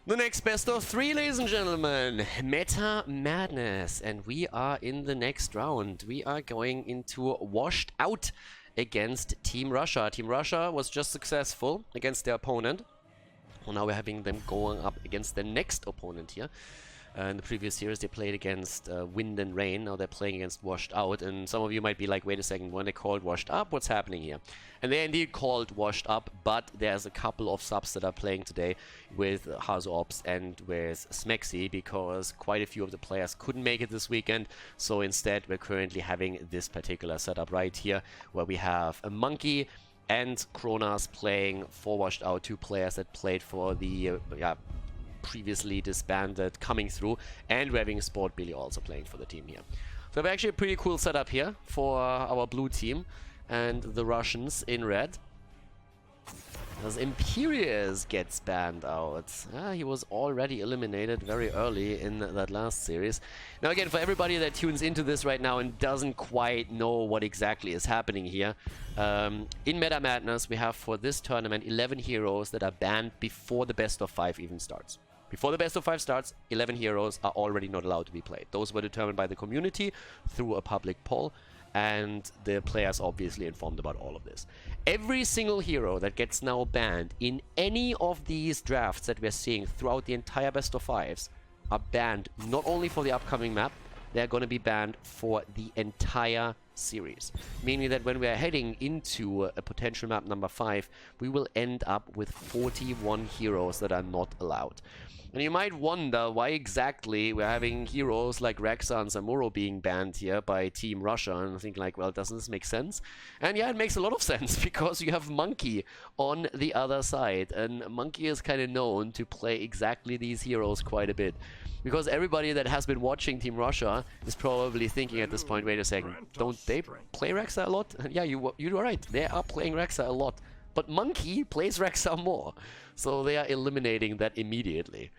The next best of 3, ladies and gentlemen, Meta Madness, and we are in the next round. We are going into Washed Out against Team Russia. Team Russia was just successful against their opponent. Well, now we're having them going up against the next opponent here. In the previous years, they played against Wind and Rain. Now they're playing against Washed Out. And some of you might be like, wait a second, when they called Washed Up, what's happening here? And they're indeed called Washed Up, but there's a couple of subs that are playing today with Hazops and with Smexy, because quite a few of the players couldn't make it this weekend. So instead, we're currently having this particular setup right here, where we have a Monkey and Kronas playing for Washed Out, 2 players that played for the previously disbanded Coming Through, and we're having Sport Billy also playing for the team here. So we have actually a pretty cool setup here for our blue team and the Russians in red. As Imperius gets banned out. He was already eliminated very early in that last series. Now again, for everybody that tunes into this right now and doesn't quite know what exactly is happening here, in Meta Madness we have for this tournament 11 heroes that are banned before the best of 5 even starts. Before the best of 5 starts, 11 heroes are already not allowed to be played. Those were determined by the community through a public poll, and the players obviously informed about all of this. Every single hero that gets now banned in any of these drafts that we're seeing throughout the entire best of 5s are banned not only for the upcoming map, they're going to be banned for the entire series. Meaning that when we are heading into a potential map number 5, we will end up with 41 heroes that are not allowed. And you might wonder why exactly we're having heroes like Rexa and Zamuro being banned here by Team Russia, and think like, well, doesn't this make sense? And yeah, it makes a lot of sense, because you have Monkey on the other side, and Monkey is kind of known to play exactly these heroes quite a bit. Because everybody that has been watching Team Russia is probably thinking at this point, wait a second, don't they play Rexa a lot? And yeah, you're right, they are playing Rexa a lot. But Monkey plays Rexa more, so they are eliminating that immediately.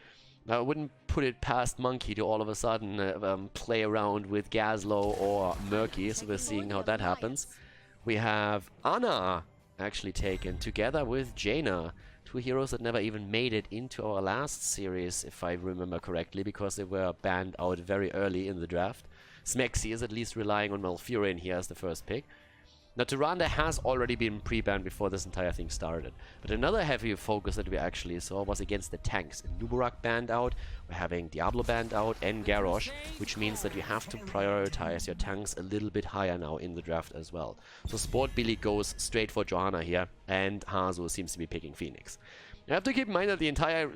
Now, I wouldn't put it past Monkey to all of a sudden play around with Gazlo or Murky, so we're seeing how that happens. We have Anna actually taken together with Jaina, 2 heroes that never even made it into our last series, if I remember correctly, because they were banned out very early in the draft. Smexy is at least relying on Malfurion here as the first pick. Now, Tyrande has already been pre-banned before this entire thing started. But another heavy focus that we actually saw was against the tanks. Nuburak banned out, we're having Diablo banned out, and Garrosh, which means that you have to prioritize your tanks a little bit higher now in the draft as well. So Sport Billy goes straight for Johanna here, and Hazu seems to be picking Phoenix. You have to keep in mind that the entire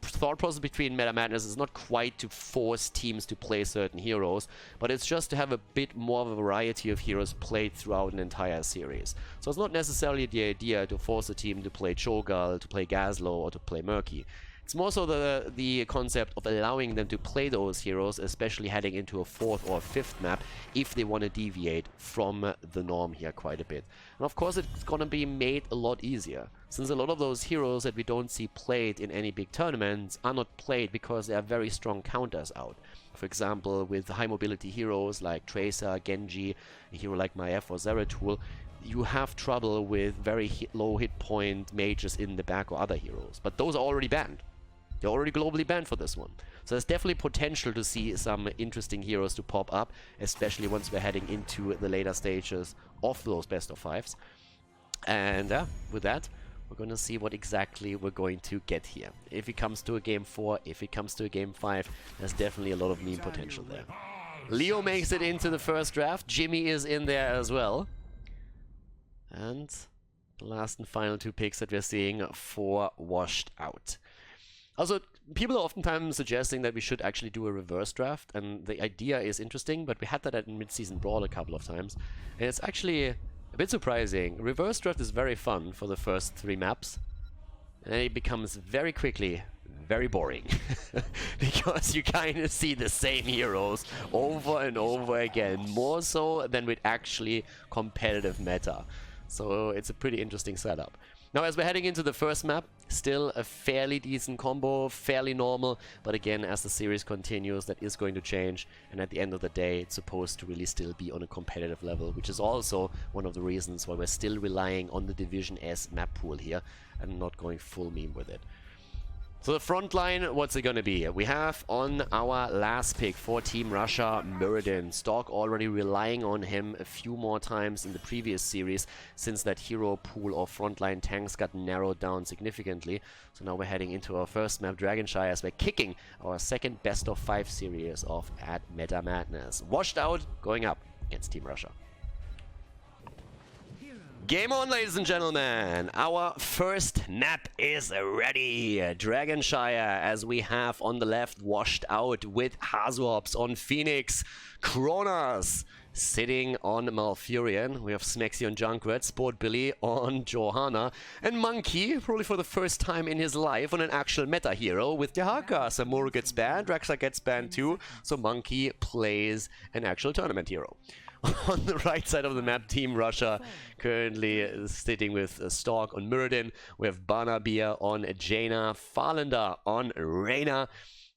thought process between Meta Madness is not quite to force teams to play certain heroes, but it's just to have a bit more of a variety of heroes played throughout an entire series. So it's not necessarily the idea to force a team to play Cho'Gall, to play Gazlo, or to play Murky. It's more so the concept of allowing them to play those heroes, especially heading into a 4th or 5th map, if they want to deviate from the norm here quite a bit. And of course, it's going to be made a lot easier, since a lot of those heroes that we don't see played in any big tournaments are not played because there are very strong counters out. For example, with high mobility heroes like Tracer, Genji, a hero like Maef or Zeratul, you have trouble with very low hit point mages in the back or other heroes. But those are already banned. They're already globally banned for this one. So there's definitely potential to see some interesting heroes to pop up, especially once we're heading into the later stages of those best of 5s. And with that, we're going to see what exactly we're going to get here. If it comes to a game 4, if it comes to a game 5, there's definitely a lot of meme potential there. Leo makes it into the first draft. Jimmy is in there as well. And the last and final 2 picks that we're seeing for Washed Out. Also, people are oftentimes suggesting that we should actually do a reverse draft, and the idea is interesting, but we had that at Mid-Season Brawl a couple of times, and it's actually a bit surprising. Reverse draft is very fun for the first 3 maps, and then it becomes very quickly very boring, because you kind of see the same heroes over and over again, more so than with actually competitive meta. So it's a pretty interesting setup. Now, as we're heading into the first map, still a fairly decent combo, fairly normal, but again, as the series continues, that is going to change, and at the end of the day, it's supposed to really still be on a competitive level, which is also one of the reasons why we're still relying on the Division S map pool here, and not going full meme with it. So the front line, what's it gonna be? We have on our last pick for Team Russia, Muradin. Stork already relying on him a few more times in the previous series since that hero pool of frontline tanks got narrowed down significantly. So now we're heading into our first map, Shire, as we're kicking our second best of 5 series off at Meta Madness. Washed Out, going up against Team Russia. Game on, ladies and gentlemen! Our first map is ready! Shire, as we have on the left, Washed Out with Hazops on Phoenix, Kronos sitting on Malfurion. We have Smexy on Junkrat, Sport Billy on Johanna, and Monkey, probably for the first time in his life, on an actual meta hero with Dehaka. Samuro gets banned, Raxa gets banned too, so Monkey plays an actual tournament hero. On the right side of the map, Team Russia currently sitting with Stork on Muradin. We have Banabia on Jaina, Farlander on Reyna,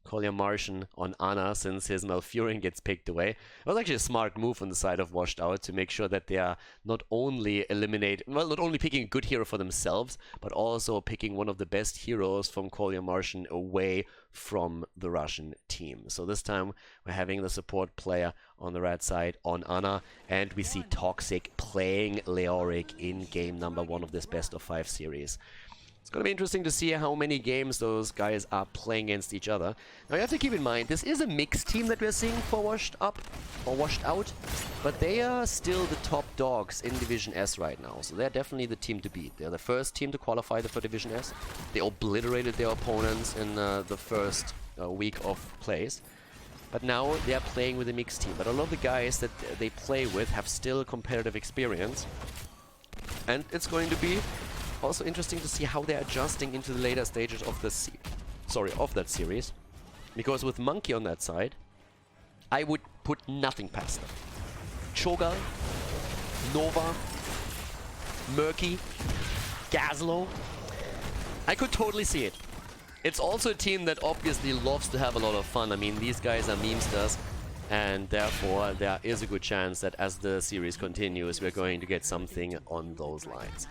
Kolya Martian on Ana since his Malfurion gets picked away. It was actually a smart move on the side of Washed Out to make sure that they are not only not only picking a good hero for themselves, but also picking one of the best heroes from Kolya Martian away from the Russian team. So this time we're having the support player on the right side on Ana, and we see Toxic playing Leoric in game number 1 of this best of 5 series. It's going to be interesting to see how many games those guys are playing against each other. Now you have to keep in mind, this is a mixed team that we're seeing for Washed Up, or Washed Out, but they are still the top dogs in Division S right now, so they're definitely the team to beat. They're the first team to qualify for Division S. They obliterated their opponents in the first week of plays. But now they are playing with a mixed team. But a lot of the guys that they play with have still competitive experience. And it's going to be also interesting to see how they're adjusting into the later stages of that series. Because with Monkey on that side, I would put nothing past them. Cho'Gath, Nova, Murky, Gazlo. I could totally see it. It's also a team that obviously loves to have a lot of fun. I mean, these guys are memesters, and therefore there is a good chance that as the series continues, we're going to get something on those lines.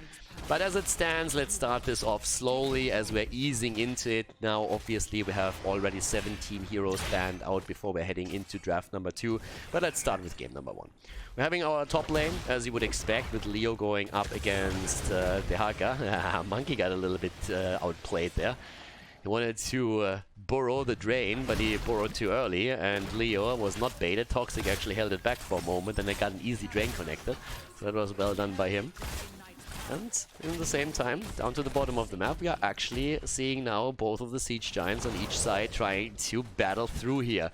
But as it stands, let's start this off slowly as we're easing into it. Now, obviously, we have already 17 heroes banned out before we're heading into draft number 2. But let's start with game number 1. We're having our top lane, as you would expect, with Leo going up against Dehaka. Monkey got a little bit outplayed there. He wanted to burrow the drain, but he burrowed too early, and Leo was not baited. Toxic actually held it back for a moment, and they got an easy drain connected. So that was well done by him. And in the same time, down to the bottom of the map, we are actually seeing now both of the Siege Giants on each side trying to battle through here.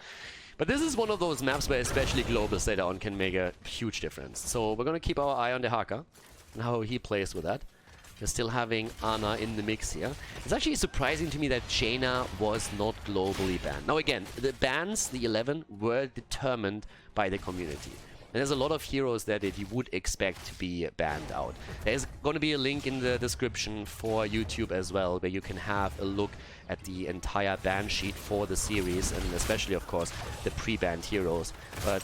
But this is one of those maps where especially globals later on can make a huge difference. So we're going to keep our eye on Dehaka and how he plays with that. We're still having Ana in the mix here. It's actually surprising to me that Jaina was not globally banned. Now again, the bans, the 11, were determined by the community. And there's a lot of heroes there that you would expect to be banned out. There's going to be a link in the description for YouTube as well, where you can have a look at the entire ban sheet for the series, and especially, of course, the pre-banned heroes.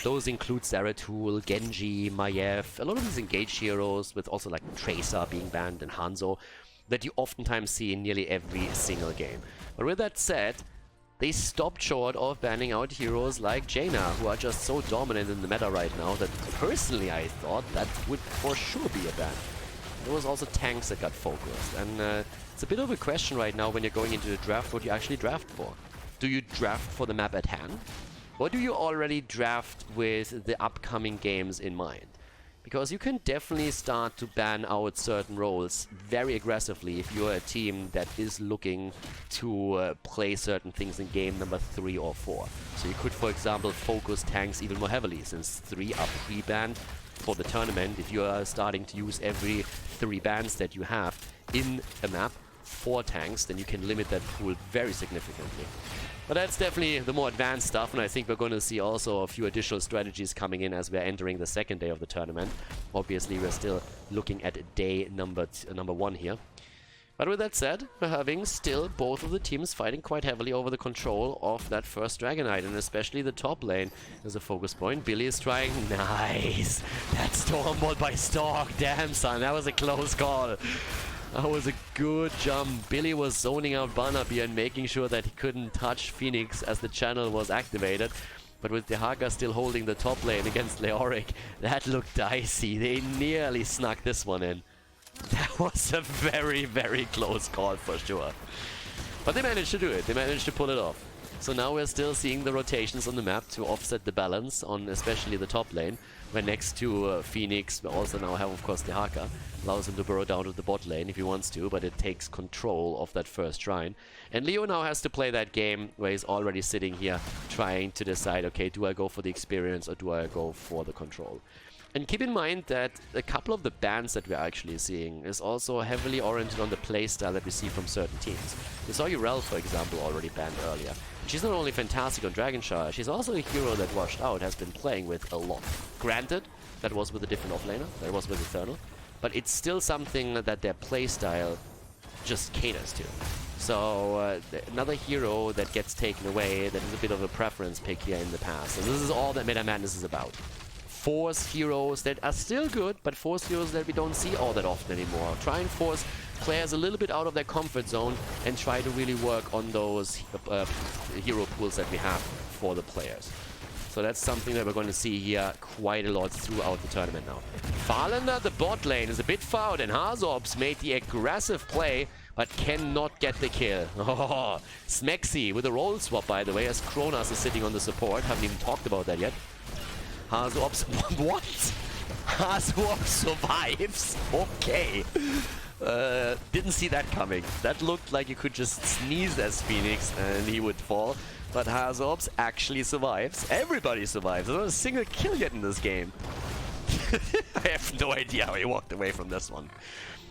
Those include Zeratul, Genji, Maiev, a lot of these engaged heroes, with also like Tracer being banned and Hanzo, that you oftentimes see in nearly every single game. But with that said, they stopped short of banning out heroes like Jaina, who are just so dominant in the meta right now that personally I thought that would for sure be a ban. There was also tanks that got focused, and it's a bit of a question right now when you're going into the draft what you actually draft for. Do you draft for the map at hand? Or do you already draft with the upcoming games in mind? Because you can definitely start to ban out certain roles very aggressively if you're a team that is looking to play certain things in game number 3 or 4. So you could, for example, focus tanks even more heavily, since 3 are pre-banned for the tournament. If you are starting to use every 3 bans that you have in a map for tanks, then you can limit that pool very significantly. But that's definitely the more advanced stuff, and I think we're going to see also a few additional strategies coming in as we're entering the second day of the tournament. Obviously, we're still looking at day number 1 here. But with that said, we're having still both of the teams fighting quite heavily over the control of that first Dragonite, and especially the top lane is a focus point. Billy is trying. Nice! That Stormbolt by Stork. Damn, son, that was a close call. That was a good jump. Billy was zoning out Barnaby and making sure that he couldn't touch Phoenix as the channel was activated. But with the Haka still holding the top lane against Leoric, that looked dicey. They nearly snuck this one in. That was a very, very close call for sure. But they managed to do it. They managed to pull it off. So now we're still seeing the rotations on the map to offset the balance on especially the top lane. Where next to Phoenix, we also now have, of course, the Haka. Allows him to burrow down to the bot lane if he wants to, but it takes control of that first shrine. And Leo now has to play that game where he's already sitting here trying to decide, okay, do I go for the experience or do I go for the control? And keep in mind that a couple of the bans that we're actually seeing is also heavily oriented on the playstyle that we see from certain teams. We saw Urel, for example, already banned earlier. She's not only fantastic on Dragonshire, she's also a hero that Washed Out has been playing with a lot. Granted, that was with a different offlaner, that was with Eternal, but it's still something that their playstyle just caters to. So another hero that gets taken away, that is a bit of a preference pick here in the past. And this is all that Meta Madness is about. Force heroes that are still good, but force heroes that we don't see all that often anymore. Try and force players a little bit out of their comfort zone and try to really work on those hero pools that we have for the players. So that's something that we're going to see here quite a lot throughout the tournament now. Farlander, the bot lane, is a bit far out, and Hazorps made the aggressive play, but cannot get the kill. Oh, Smexy with a role swap, by the way, as Kronos is sitting on the support. Haven't even talked about that yet. Hazorps, what? Hazorps survives? Okay. Didn't see that coming. That looked like you could just sneeze as Phoenix and he would fall. But Hazorps actually survives. Everybody survives. There's not a single kill yet in this game. I have no idea how he walked away from this one.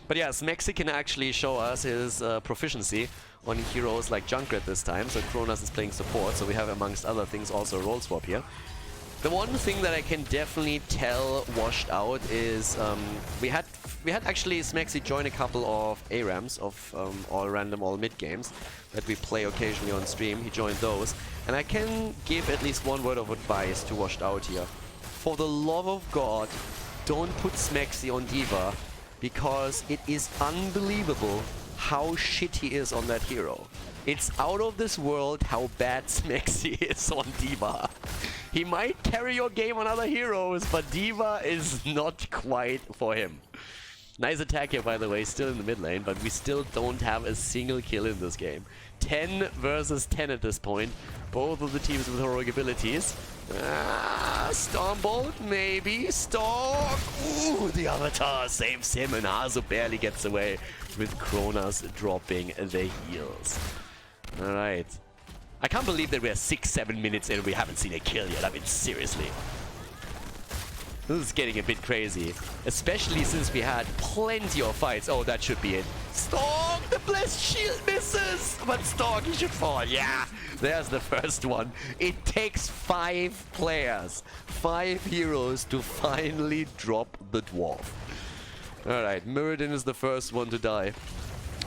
But yeah, Smexy can actually show us his proficiency on heroes like Junkrat this time. So Kronos is playing support, so we have amongst other things also a role swap here. The one thing that I can definitely tell Washed Out is we had actually Smexy join a couple of ARAMs of all random, all mid games that we play occasionally on stream. He joined those, and I can give at least one word of advice to Washed Out here. For the love of God, don't put Smexy on D.Va, because it is unbelievable how shit he is on that hero. It's out of this world how bad Smexy is on D.Va. He might carry your game on other heroes, but D.Va is not quite for him. Nice attack here, by the way, still in the mid lane, but we still don't have a single kill in this game. 10 versus 10 at this point. Both of the teams with heroic abilities. Stormbolt, maybe. Stalk! Ooh, the Avatar saves him, and Hazu barely gets away with Kronos dropping the heals. Alright. I can't believe that we're 6-7 minutes in and we haven't seen a kill yet. I mean, seriously. This is getting a bit crazy. Especially since we had plenty of fights. Oh, that should be it. Stork! The blessed shield misses! But Stork, he should fall. Yeah! There's the first one. It takes 5 players, 5 heroes to finally drop the dwarf. Alright, Muradin is the first one to die.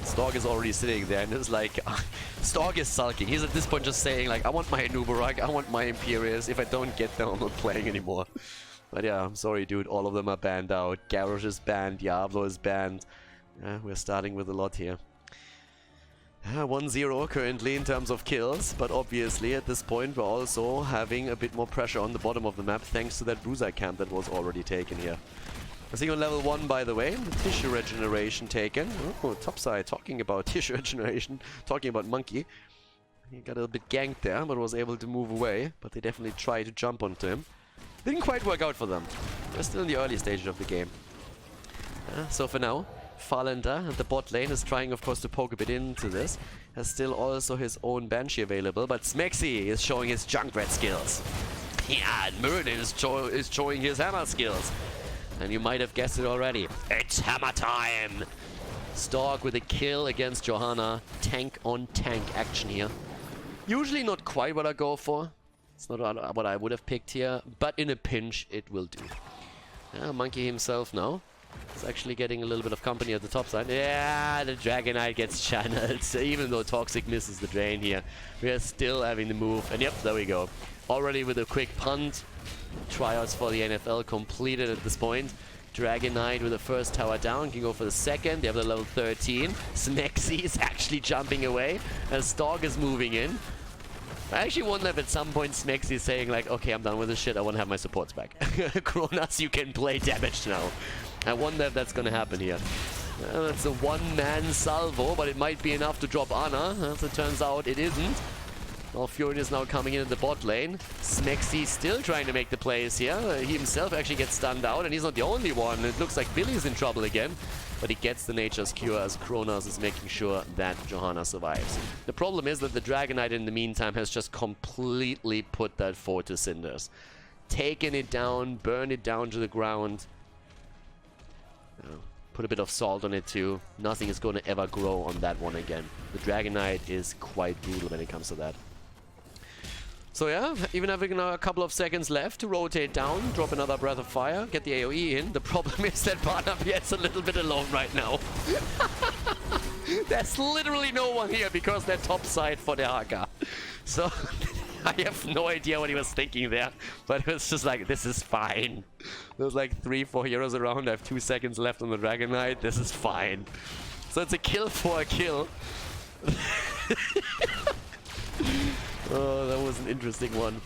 Stork is already sitting there and it's like, Stork is sulking. He's at this point just saying like, I want my Nubarak, I want my Imperius. If I don't get them, I'm not playing anymore. But yeah, I'm sorry dude, all of them are banned out. Garrosh is banned, Diablo is banned. We're starting with a lot here. 1-0 currently in terms of kills, but obviously at this point we're also having a bit more pressure on the bottom of the map thanks to that bruiser camp that was already taken here. I think on level 1, by the way, the tissue regeneration taken. Oh, topside talking about tissue regeneration, talking about Monkey. He got a bit ganked there, but was able to move away. But they definitely tried to jump onto him. Didn't quite work out for them. They're still in the early stages of the game. So for now, Farlander at the bot lane is trying, of course, to poke a bit into this. Has still also his own Banshee available, but Smexy is showing his Junkrat skills. Yeah, and Muradin is showing his hammer skills. And you might have guessed it already. It's hammer time! Stork with a kill against Johanna. Tank on tank action here. Usually not quite what I go for. It's not what I would have picked here. But in a pinch, it will do. Monkey himself now. He's actually getting a little bit of company at the top side. Yeah, the Dragonite gets channeled. Even though Toxic misses the drain here, we are still having the move. And yep, there we go. Already with a quick punt. Tryouts for the NFL completed at this point. Dragon Knight with the first tower down, can go for the second. They have the level 13. Smexy is actually jumping away as Stork is moving in. I actually wonder if at some point Smexy is saying like, okay, I'm done with this shit, I want to have my supports back. Kronos, you can play damage now. I wonder if that's gonna happen here. That's a one-man salvo, but it might be enough to drop Ana. As it turns out, it isn't. Malfurion is now coming in the bot lane. Smexy still trying to make the plays here. He himself actually gets stunned out, and he's not the only one. It looks like Billy's in trouble again. But he gets the Nature's Cure as Kronos is making sure that Johanna survives. The problem is that the Dragon Knight in the meantime has just completely put that fort to cinders. Taken it down, burned it down to the ground. Put a bit of salt on it too. Nothing is going to ever grow on that one again. The Dragon Knight is quite brutal when it comes to that. So yeah, even having a couple of seconds left to rotate down, drop another Breath of Fire, get the AoE in. The problem is that Barnaby's a little bit alone right now. There's literally no one here because they're topside for the Haka. So I have no idea what he was thinking there, but it was just like, this is fine. There's like 3-4 heroes around. I have 2 seconds left on the Dragon Knight. This is fine. So it's a kill for a kill. Oh, that was an interesting one.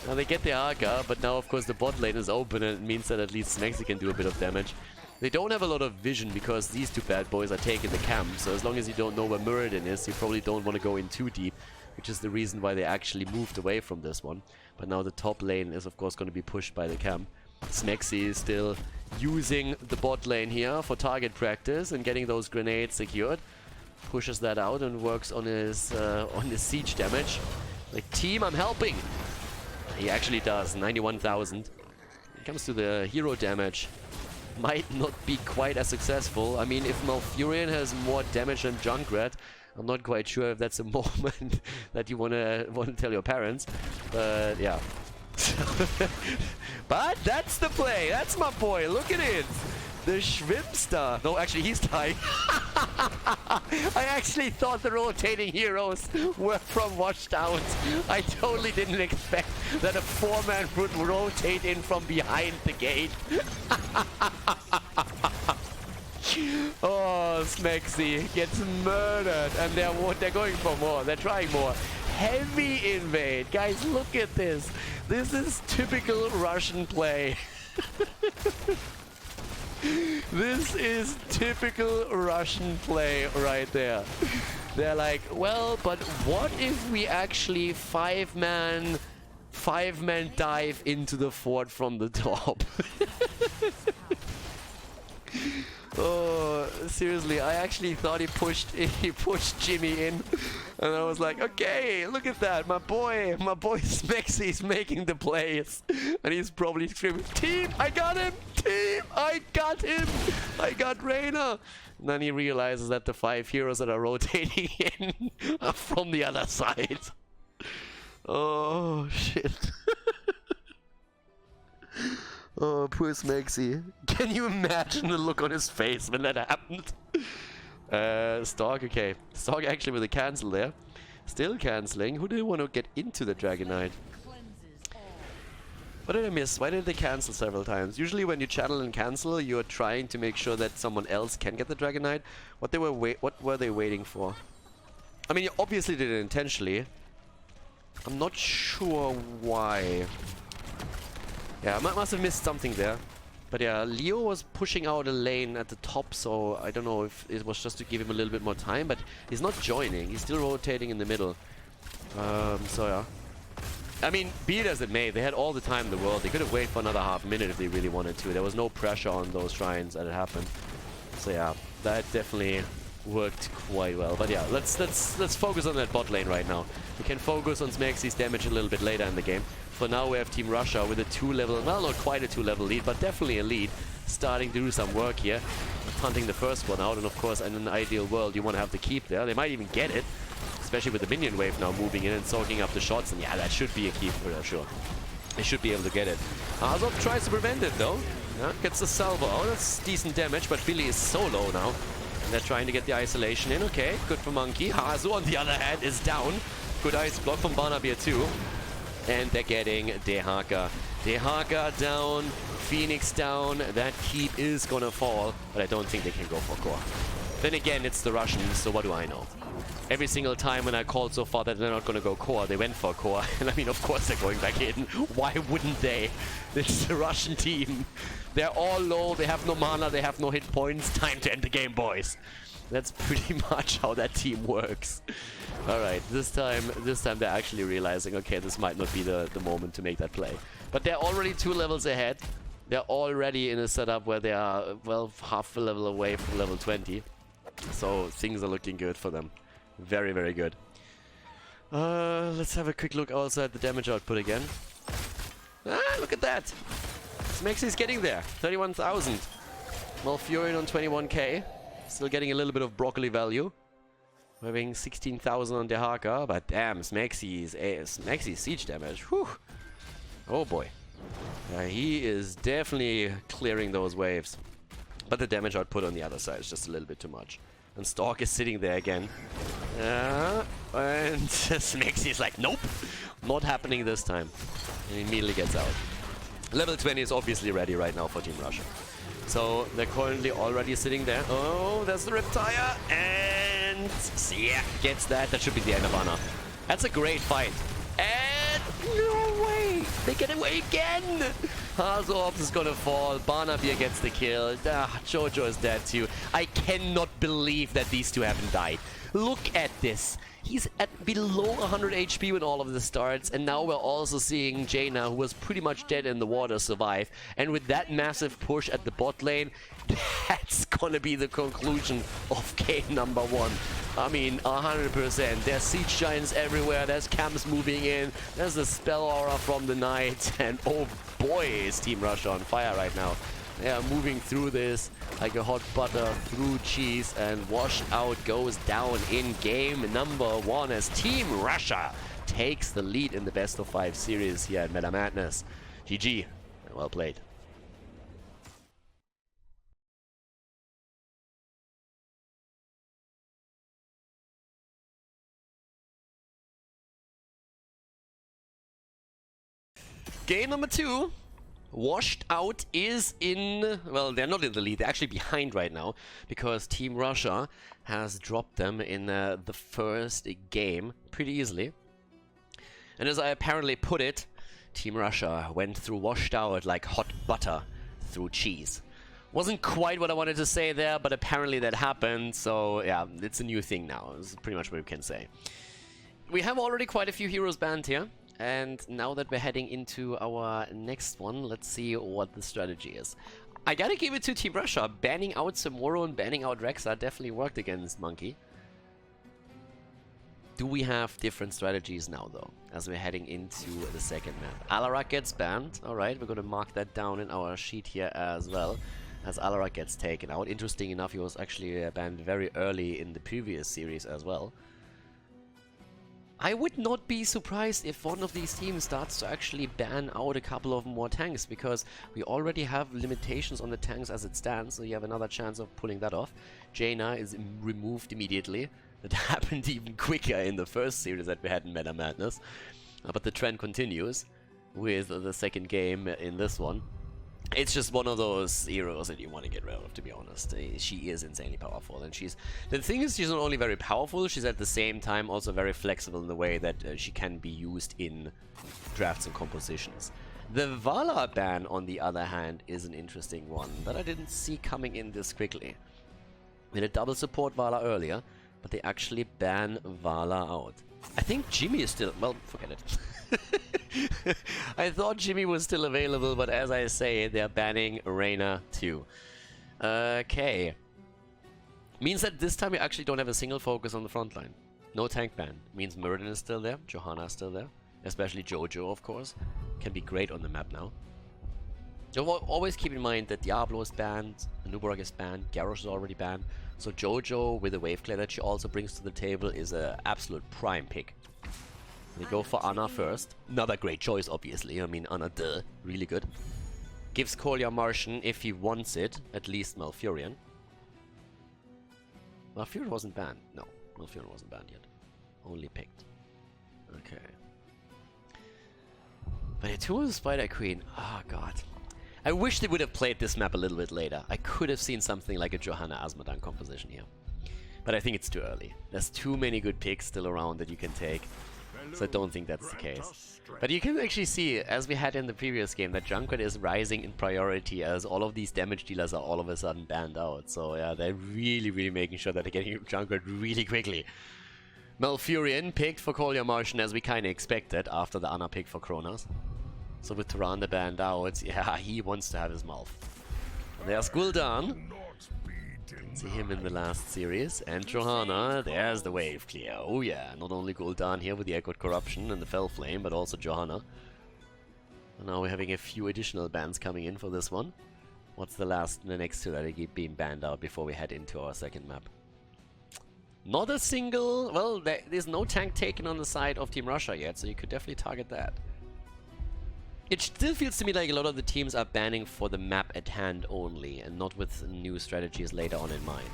Now they get the Haka, but now of course the bot lane is open and it means that at least Smexy can do a bit of damage. They don't have a lot of vision because these two bad boys are taking the camp, so as long as you don't know where Muradin is, you probably don't want to go in too deep, which is the reason why they actually moved away from this one. But now the top lane is of course going to be pushed by the camp. Smexy is still using the bot lane here for target practice and getting those grenades secured. Pushes that out and works on his siege damage. Like, team, I'm helping! He actually does, 91,000. When it comes to the hero damage, might not be quite as successful. I mean, if Malfurion has more damage than Junkrat, I'm not quite sure if that's a moment that you wanna tell your parents. But yeah. But that's the play. That's my boy. Look at it. The Schwimmster. No, actually, he's dying. I actually thought the rotating heroes were from Washed Out. I totally didn't expect that a 4-man would rotate in from behind the gate. Oh, Smexy gets murdered, and they're going for more. They're trying more. Heavy invade. Guys, look at this. This is typical Russian play. This is typical Russian play right there. They're like, well, but what if we actually 5-man dive into the fort from the top? Oh, seriously, I actually thought he pushed Jimmy in, and I was like, okay, look at that, my boy Smexy is making the plays, and he's probably screaming, team, I got him, team, I got him, I got Reyna. And then he realizes that the 5 heroes that are rotating in are from the other side. Oh shit. Oh, poor Smexy. Can you imagine the look on his face when that happened? Stork, okay. Stork actually with a cancel there. Still cancelling. Who did want to get into the Dragon Knight? What did I miss? Why did they cancel several times? Usually when you channel and cancel, you're trying to make sure that someone else can get the Dragon Knight. What were they waiting for? I mean, you obviously did it intentionally. I'm not sure why. Yeah, I must have missed something there. But yeah, Leo was pushing out a lane at the top, so I don't know if it was just to give him a little bit more time, but he's not joining. He's still rotating in the middle. So yeah. I mean, be it as it may, they had all the time in the world. They could have waited for another half minute if they really wanted to. There was no pressure on those shrines that it happened. So yeah, that definitely worked quite well. But yeah, let's focus on that bot lane right now. We can focus on Smexy's damage a little bit later in the game. For now, we have Team Russia with a 2-level, well, not quite a 2-level lead, but definitely a lead, starting to do some work here, hunting the first one out. And of course, in an ideal world, you want to have the keep there. They might even get it, especially with the minion wave now moving in and soaking up the shots. And yeah, that should be a keep for sure. They should be able to get it. Azov tries to prevent it though. Yeah, gets the salvo. Oh, that's decent damage, but Billy is so low now. And they're trying to get the isolation in. Okay, good for Monkey. Hazu, on the other hand, is down. Good ice block from Barnaby too. And they're getting the Haka. Dehaka down, Phoenix down, that keep is gonna fall, but I don't think they can go for core. Then again, it's the Russians, so what do I know? Every single time when I called so far that they're not gonna go core, they went for core. And I mean, of course they're going back in. Why wouldn't they? This is the Russian team. They're all low, they have no mana, they have no hit points. Time to end the game, boys. That's pretty much how that team works. Alright, this time they're actually realizing, okay, this might not be the moment to make that play. But they're already 2 levels ahead. They're already in a setup where they are, well, half a level away from level 20. So things are looking good for them. Very, very good. Let's have a quick look also at the damage output again. Ah, look at that! Smexy's getting there. 31,000. Malfurion on 21k. Still getting a little bit of broccoli value. We're having 16,000 on Dehaka, but damn, Smexy's siege damage. Whew. Oh boy. He is definitely clearing those waves. But the damage output on the other side is just a little bit too much. And Stork is sitting there again. And Smexy is like, nope, not happening this time. And he immediately gets out. Level 20 is obviously ready right now for Team Russia. So they're currently already sitting there. Oh, there's the Riptire. And yeah, gets that. That should be the end of Anna. That's a great fight. And no way! They get away again! Hazorbs is gonna fall. Barnaby gets the kill. Jojo is dead too. I cannot believe that these two haven't died. Look at this. He's at below 100 HP when all of this starts, and now we're also seeing Jaina, who was pretty much dead in the water, survive. And with that massive push at the bot lane, that's gonna be the conclusion of game number 1. I mean, 100%. There's siege giants everywhere, there's camps moving in, there's the spell aura from the night, and oh boy, is Team Russia on fire right now. They are moving through this like a hot butter through cheese, and Washed Out goes down in game number 1 as Team Russia takes the lead in the best of 5 series here at Meta Madness. GG, well played. Game number 2. Washed Out is in... Well, they're not in the lead. They're actually behind right now because Team Russia has dropped them in the first game pretty easily. And as I apparently put it, Team Russia went through Washed Out like hot butter through cheese. Wasn't quite what I wanted to say there, but apparently that happened. So yeah, it's a new thing now. It's pretty much what we can say. We have already quite a few heroes banned here. And now that we're heading into our next one, let's see what the strategy is. I gotta give it to Team Russia. Banning out Samuro and banning out Rexa definitely worked against Monkey. Do we have different strategies now, though, as we're heading into the second map? Alarak gets banned. Alright, we're gonna mark that down in our sheet here as well, as Alarak gets taken out. Interesting enough, he was actually banned very early in the previous series as well. I would not be surprised if one of these teams starts to actually ban out a couple of more tanks, because we already have limitations on the tanks as it stands, so you have another chance of pulling that off. Jaina is removed immediately. That happened even quicker in the first series that we had in Meta Madness. But the trend continues with the second game in this one. It's just one of those heroes that you want to get rid of, to be honest. She is insanely powerful, and the thing is, she's not only very powerful, she's at the same time also very flexible in the way that she can be used in drafts and compositions. The Vala ban, on the other hand, is an interesting one that I didn't see coming in this quickly. We had a double support Vala earlier, but they actually ban Vala out. I think Jimmy is still... well, forget it. I thought Jimmy was still available, but as I say, they're banning Reyna too. Okay. Means that this time we actually don't have a single focus on the front line. No tank ban. Means Muradin is still there, Johanna is still there. Especially Jojo, of course. Can be great on the map now. So always keep in mind that Diablo is banned, Anubarak is banned, Garrosh is already banned. So Jojo, with the wave clear that she also brings to the table, is an absolute prime pick. We go for Anna first. Another great choice, obviously. I mean, Anna, really good. Gives Kolya Martian, if he wants it, at least Malfurion. Malfurion wasn't banned. No, Malfurion wasn't banned yet. Only picked. Okay. But a two of the Spider Queen. Oh god. I wish they would have played this map a little bit later. I could have seen something like a Johanna Asmodan composition here. But I think it's too early. There's too many good picks still around that you can take. So I don't think that's the case. But you can actually see, as we had in the previous game, that Junkrat is rising in priority as all of these damage dealers are all of a sudden banned out. So yeah, they're really making sure that they're getting Junkrat really quickly. Malfurion picked for Khaldor Martian as we kind of expected after the Anna pick for Kronos. So with Tyrande banned out, yeah, he wants to have his mouth. There's Gul'dan. See him in the last series. And Johanna, there's the wave clear. Oh yeah, not only Gul'dan here with the Echoed Corruption and the Fell Flame, but also Johanna. And now we're having a few additional bans coming in for this one. What's the next two that are being banned out before we head into our second map? Not a single... Well, there's no tank taken on the side of Team Russia yet, so you could definitely target that. It still feels to me like a lot of the teams are banning for the map at hand only, and not with new strategies later on in mind.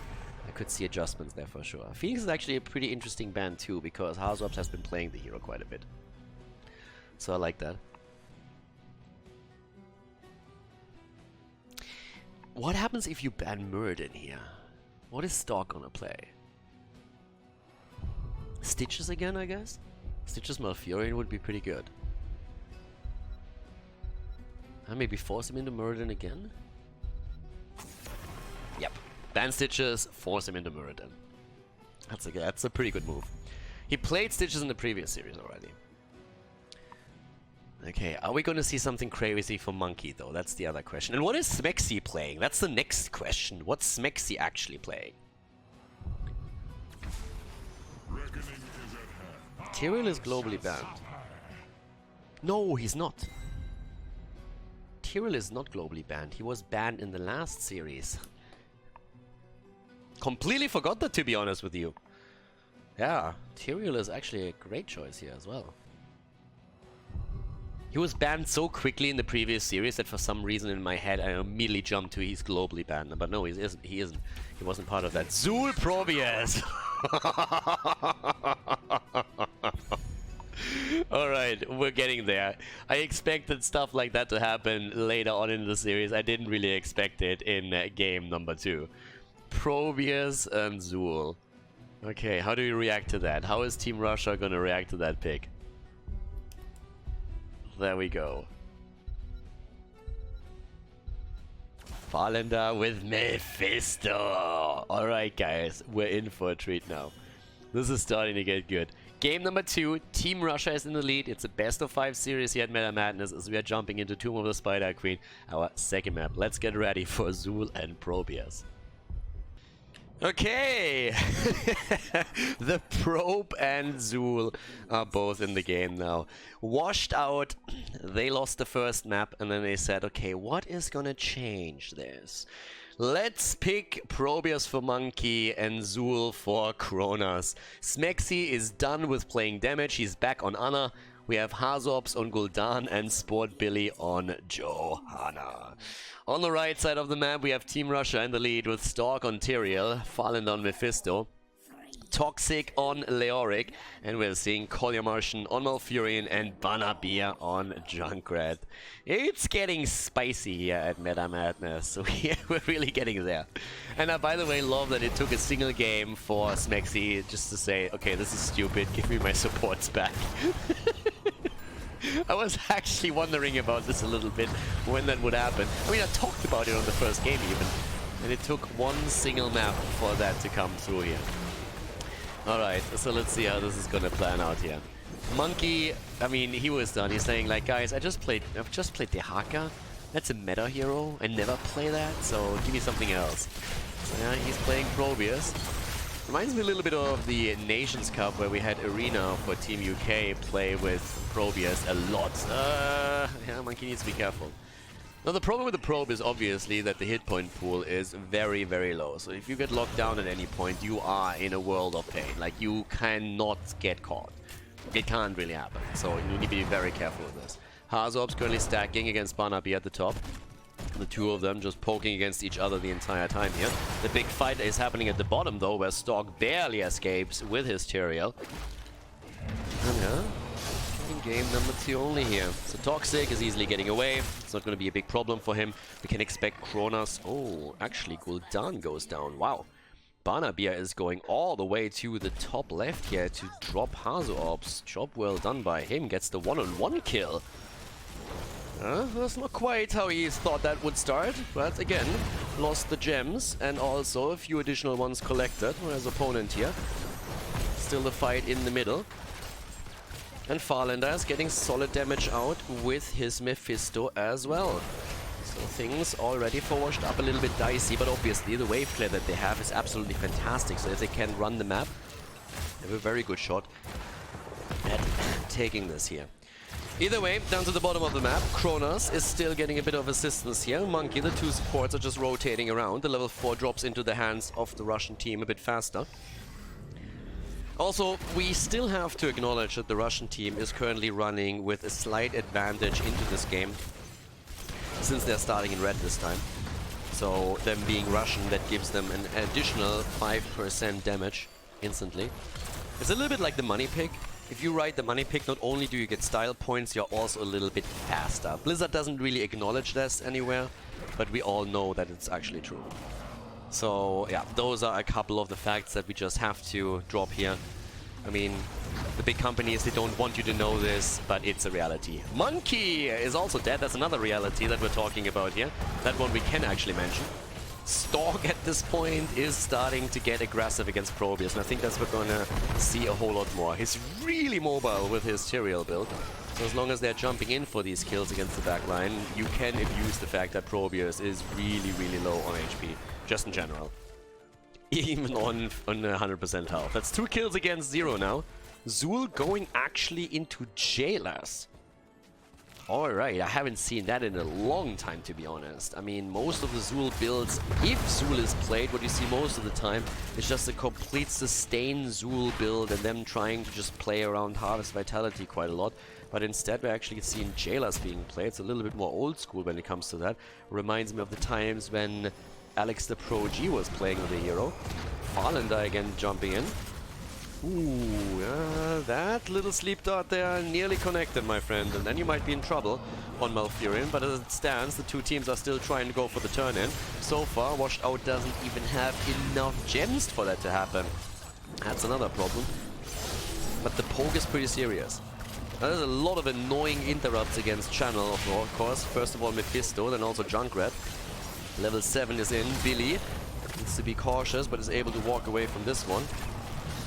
I could see adjustments there for sure. Phoenix is actually a pretty interesting ban too, because Hazops has been playing the hero quite a bit. So I like that. What happens if you ban Muradin here? What is Stalk gonna play? Stitches again, I guess? Stitches Malfurion would be pretty good. And maybe force him into Muradin again? Yep. Ban Stitches, force him into Muradin. That's a pretty good move. He played Stitches in the previous series already. Okay, are we going to see something crazy for Monkey though? That's the other question. And what is Smexy playing? That's the next question. What's Smexy actually playing? Tyrael is globally banned. No, he's not. Tyrael is not globally banned. He was banned in the last series. Completely forgot that, to be honest with you. Yeah, Tyrael is actually a great choice here as well. He was banned so quickly in the previous series that for some reason in my head I immediately jumped to he's globally banned. But no, he isn't. He wasn't part of that. Zul Probius! Alright, we're getting there. I expected stuff like that to happen later on in the series. I didn't really expect it in game number 2. Probius and Zul. Okay, how do you react to that? How is Team Russia gonna react to that pick? There we go. Falenda with Mephisto. Alright guys, we're in for a treat now. This is starting to get good. Game number 2, Team Russia is in the lead. It's a best of 5 series here at Meta Madness as we are jumping into Tomb of the Spider Queen, our second map. Let's get ready for Zul and Probius. Okay! The Probe and Zul are both in the game now. Washed out, they lost the first map and then they said, okay, what is gonna change this? Let's pick Probius for Monkey and Zul for Kronos. Smexy is done with playing damage, he's back on Anna. We have Hazops on Gul'dan and Sport Billy on Johanna. On the right side of the map, we have Team Russia in the lead with Stalk on Tyrael, Fallen on Mephisto, Toxic on Leoric, and we're seeing Khaldor Martian on Malfurion and Banabir on Junkrat. It's getting spicy here at Meta Madness. We're really getting there. And I, by the way, love that it took a single game for Smexy just to say, okay, this is stupid, give me my supports back. I was actually wondering about this a little bit, when that would happen. I mean, I talked about it on the first game even, and it took one single map for that to come through here. Alright, so let's see how this is gonna plan out here. Monkey, I mean, he was done. He's saying like, guys, I've just played Dehaka. That's a meta hero. I never play that, so give me something else. So yeah, he's playing Probius. Reminds me a little bit of the Nations Cup where we had Arena for Team UK play with Probius a lot. Yeah, Monkey needs to be careful. Now the problem with the Probe is obviously that the hit point pool is very, very low. So if you get locked down at any point, you are in a world of pain. Like, you cannot get caught. It can't really happen. So you need to be very careful with this. Hazops currently stacking against Banabir at the top. The two of them just poking against each other the entire time here. The big fight is happening at the bottom though, where Stalk barely escapes with his Tyrael. And yeah, getting game number 2 only here. So Toxic is easily getting away. It's not going to be a big problem for him. We can expect Kronos. Oh, actually Gul'dan goes down. Wow. Barnabier is going all the way to the top left here to drop Hazu Orbs. Job well done by him. Gets the one-on-one kill. That's not quite how he thought that would start, but again, lost the gems and also a few additional ones collected for his opponent here. Still the fight in the middle. And Farlander is getting solid damage out with his Mephisto as well. So things already washed up a little bit dicey, but obviously the wave clear that they have is absolutely fantastic. So if they can run the map, they have a very good shot at taking this here. Either way, down to the bottom of the map, Kronos is still getting a bit of assistance here. Monkey, the 2 supports are just rotating around. The level 4 drops into the hands of the Russian team a bit faster. Also, we still have to acknowledge that the Russian team is currently running with a slight advantage into this game, since they're starting in red this time. So them being Russian, that gives them an additional 5% damage instantly. It's a little bit like the money pick. If you ride the money pick, not only do you get style points, you're also a little bit faster. Blizzard doesn't really acknowledge this anywhere, but we all know that it's actually true. So yeah, those are a couple of the facts that we just have to drop here. I mean, the big companies, they don't want you to know this, but it's a reality. Monkey is also dead. That's another reality that we're talking about here. That one we can actually mention. Stork at this point is starting to get aggressive against Probius, and I think that's what we're gonna see a whole lot more. He's really mobile with his Tyrael build, so as long as they're jumping in for these kills against the backline, you can abuse the fact that Probius is really low on HP, just in general. Even on 100% health. That's 2 kills against 0 now. Zul going actually into Jailers. Alright, I haven't seen that in a long time, to be honest. I mean, most of the Zul builds, if Zul is played, what you see most of the time is just a complete sustained Zul build and them trying to just play around Harvest Vitality quite a lot. But instead, we're actually seeing Jailers being played. It's a little bit more old school when it comes to that. Reminds me of the times when Alex the Pro G was playing with the hero. Farlander again jumping in. Ooh, that little sleep dart there nearly connected, my friend, and then you might be in trouble on Malfurion, but as it stands, the 2 teams are still trying to go for the turn-in. So far, Washed Out doesn't even have enough gems for that to happen. That's another problem. But the poke is pretty serious. There's a lot of annoying interrupts against Channel, of course. First of all, Mephisto, then also Junkrat. Level 7 is in. Billy needs to be cautious, but is able to walk away from this one.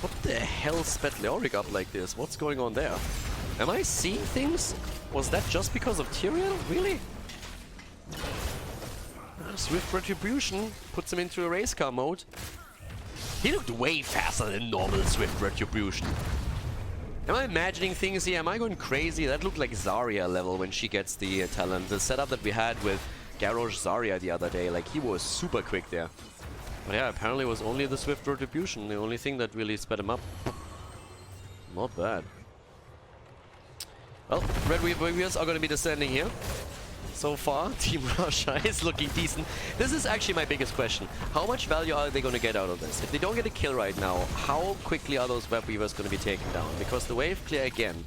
What the hell sped Leoric up like this? What's going on there? Am I seeing things? Was that just because of Tyrael? Really? Swift Retribution puts him into a race car mode. He looked way faster than normal Swift Retribution. Am I imagining things here? Am I going crazy? That looked like Zarya level when she gets the talent. The setup that we had with Garrosh Zarya the other day, like he was super quick there. But yeah, apparently it was only the Swift Retribution, the only thing that really sped him up. Not bad. Well, Red Warriors are going to be descending here. So far, Team Russia is looking decent. This is actually my biggest question. How much value are they going to get out of this? If they don't get a kill right now, how quickly are those Web Weavers going to be taken down? Because the wave clear again,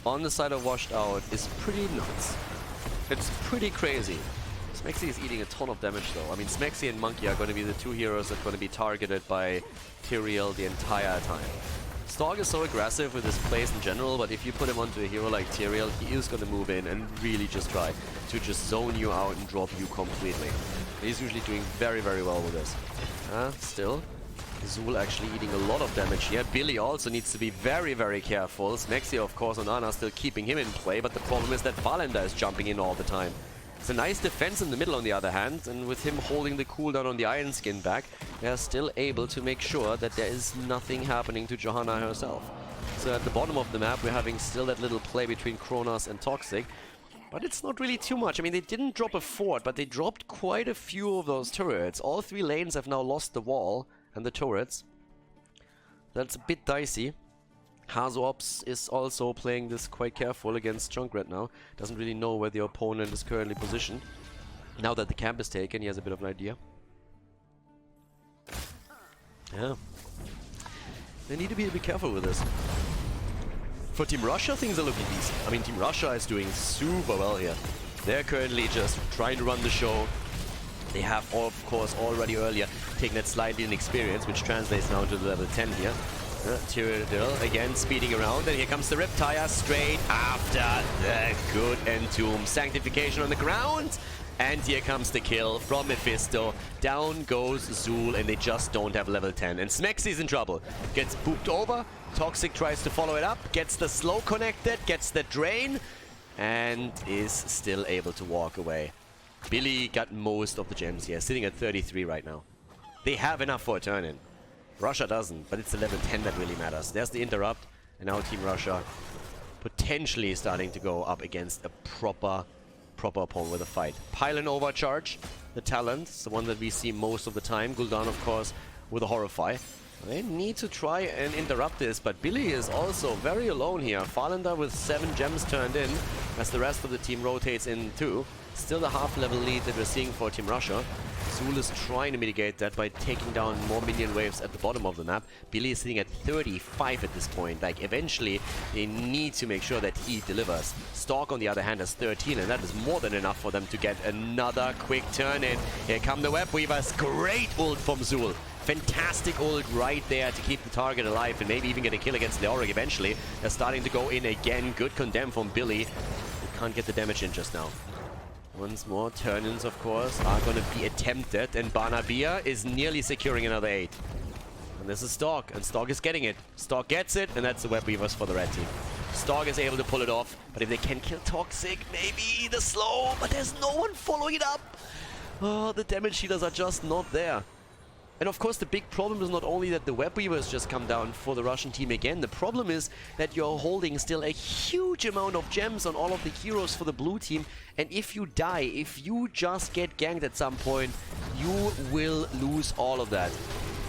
on the side of Washed Out, is pretty nuts. It's pretty crazy. Smexy is eating a ton of damage though. I mean, Smexy and Monkey are going to be the 2 heroes that are going to be targeted by Tyrael the entire time. Stork is so aggressive with his plays in general, but if you put him onto a hero like Tyrael, he is going to move in and really just try to just zone you out and drop you completely. He's usually doing very well with this. Still, Zul actually eating a lot of damage here. Billy also needs to be very careful. Smexy, of course, and Ana still keeping him in play, but the problem is that Farlander is jumping in all the time. It's a nice defense in the middle on the other hand, and with him holding the cooldown on the Iron Skin back, they are still able to make sure that there is nothing happening to Johanna herself. So at the bottom of the map, we're having still that little play between Kronos and Toxic, but it's not really too much. I mean, they didn't drop a fort, but they dropped quite a few of those turrets. All 3 lanes have now lost the wall and the turrets. That's a bit dicey. Hazops is also playing this quite careful against Junkrat now. Doesn't really know where the opponent is currently positioned. Now that the camp is taken, he has a bit of an idea. Yeah. They need to be a bit careful with this. for Team Russia, things are looking decent. I mean, Team Russia is doing super well here. They're currently just trying to run the show. They have, of course, already earlier taken that slightly in experience, which translates now to level 10 here. Tyradil again speeding around, and here comes the Riptire straight after the good Entomb. Sanctification on the ground, and here comes the kill from Mephisto. Down goes Zul, and they just don't have level 10. And Smexy's in trouble. Gets booped over, Toxic tries to follow it up, gets the slow connected, gets the drain, and is still able to walk away. Billy got most of the gems here, sitting at 33 right now. They have enough for a turn-in. Russia doesn't, but it's the level 10 that really matters. There's the interrupt, and now Team Russia potentially starting to go up against a proper opponent with a fight. Pylon overcharge, the talent, it's the one that we see most of the time. Gul'dan, of course, with a Horrify. They need to try and interrupt this, but Billy is also very alone here. Farlander with 7 gems turned in, as the rest of the team rotates in too. Still the half-level lead that we're seeing for Team Russia. Zul is trying to mitigate that by taking down more minion waves at the bottom of the map. Billy is sitting at 35 at this point. Like, eventually, they need to make sure that he delivers. Stork, on the other hand, has 13, and that is more than enough for them to get another quick turn in. Here come the Web Weavers. Great ult from Zul. Fantastic ult right there to keep the target alive and maybe even get a kill against the Auric eventually. They're starting to go in again. Good condemn from Billy. They can't get the damage in just now. Once more, turn-ins, of course, are going to be attempted, and Barnabia is nearly securing another 8. And this is Stork, and Stork is getting it. Stork gets it, and that's the Web Weavers for the red team. Stork is able to pull it off, but if they can kill Toxic, maybe the slow, but there's no one following it up. Oh, the damage healers are just not there. And of course, the big problem is not only that the Web Weavers just come down for the Russian team again, the problem is that you're holding still a huge amount of gems on all of the heroes for the blue team, and if you die, if you just get ganked at some point, you will lose all of that.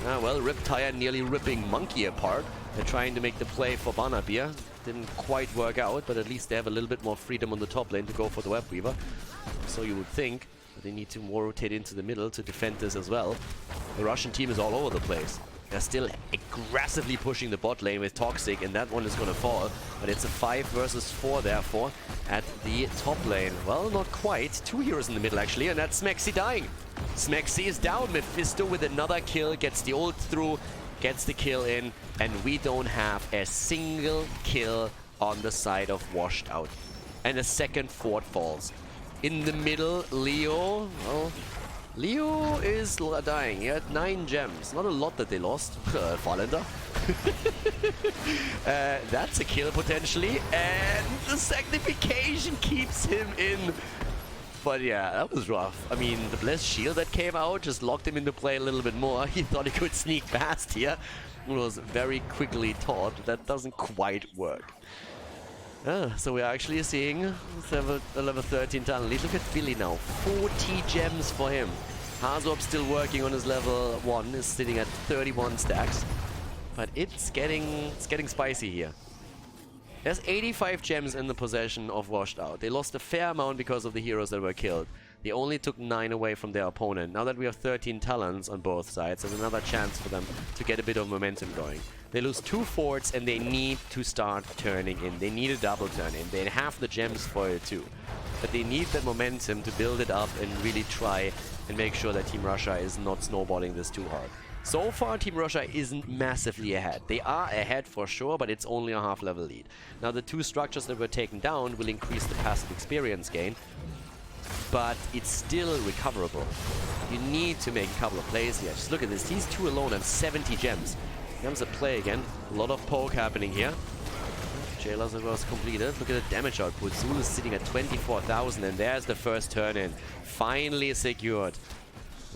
Well, Riptire nearly ripping Monkey apart. They're trying to make the play for Barnabia. Didn't quite work out, but at least they have a little bit more freedom on the top lane to go for the Web Weaver. So you would think. But they need to more rotate into the middle to defend this as well. The Russian team is all over the place. They're still aggressively pushing the bot lane with Toxic, and that one is going to fall. But it's a 5 versus 4, therefore, at the top lane. Well, not quite. 2 heroes in the middle, actually, and that's Smexy dying. Smexy is down. Mephisto with another kill, gets the ult through, gets the kill in, and we don't have a single kill on the side of Washed Out. And a second fort falls. In the middle, Leo, well, Leo is dying. He had 9 gems. Not a lot that they lost. Farlander. That's a kill potentially. And the sanctification keeps him in. But yeah, that was rough. I mean, the Blessed Shield that came out just locked him into play a little bit more. He thought he could sneak past here. It was very quickly taught that doesn't quite work. So we're actually seeing a level 13 talent lead. Look at Billy now, 40 gems for him. Hazorb still working on his level 1, is sitting at 31 stacks. But it's getting spicy here. There's 85 gems in the possession of Washed Out. They lost a fair amount because of the heroes that were killed. They only took 9 away from their opponent. Now that we have 13 talents on both sides, there's another chance for them to get a bit of momentum going. They lose 2 forts and they need to start turning in. They need a double turn in. They have the gems for it too. But they need that momentum to build it up and really try and make sure that Team Russia is not snowballing this too hard. So far, Team Russia isn't massively ahead. They are ahead for sure, but it's only a half-level lead. Now, the 2 structures that were taken down will increase the passive experience gain, but it's still recoverable. You need to make a couple of plays here. Just look at this. These 2 alone have 70 gems. Here comes a play again. A lot of poke happening here. Jailers was completed. Look at the damage output. Zul is sitting at 24,000, and there's the first turn in. Finally secured.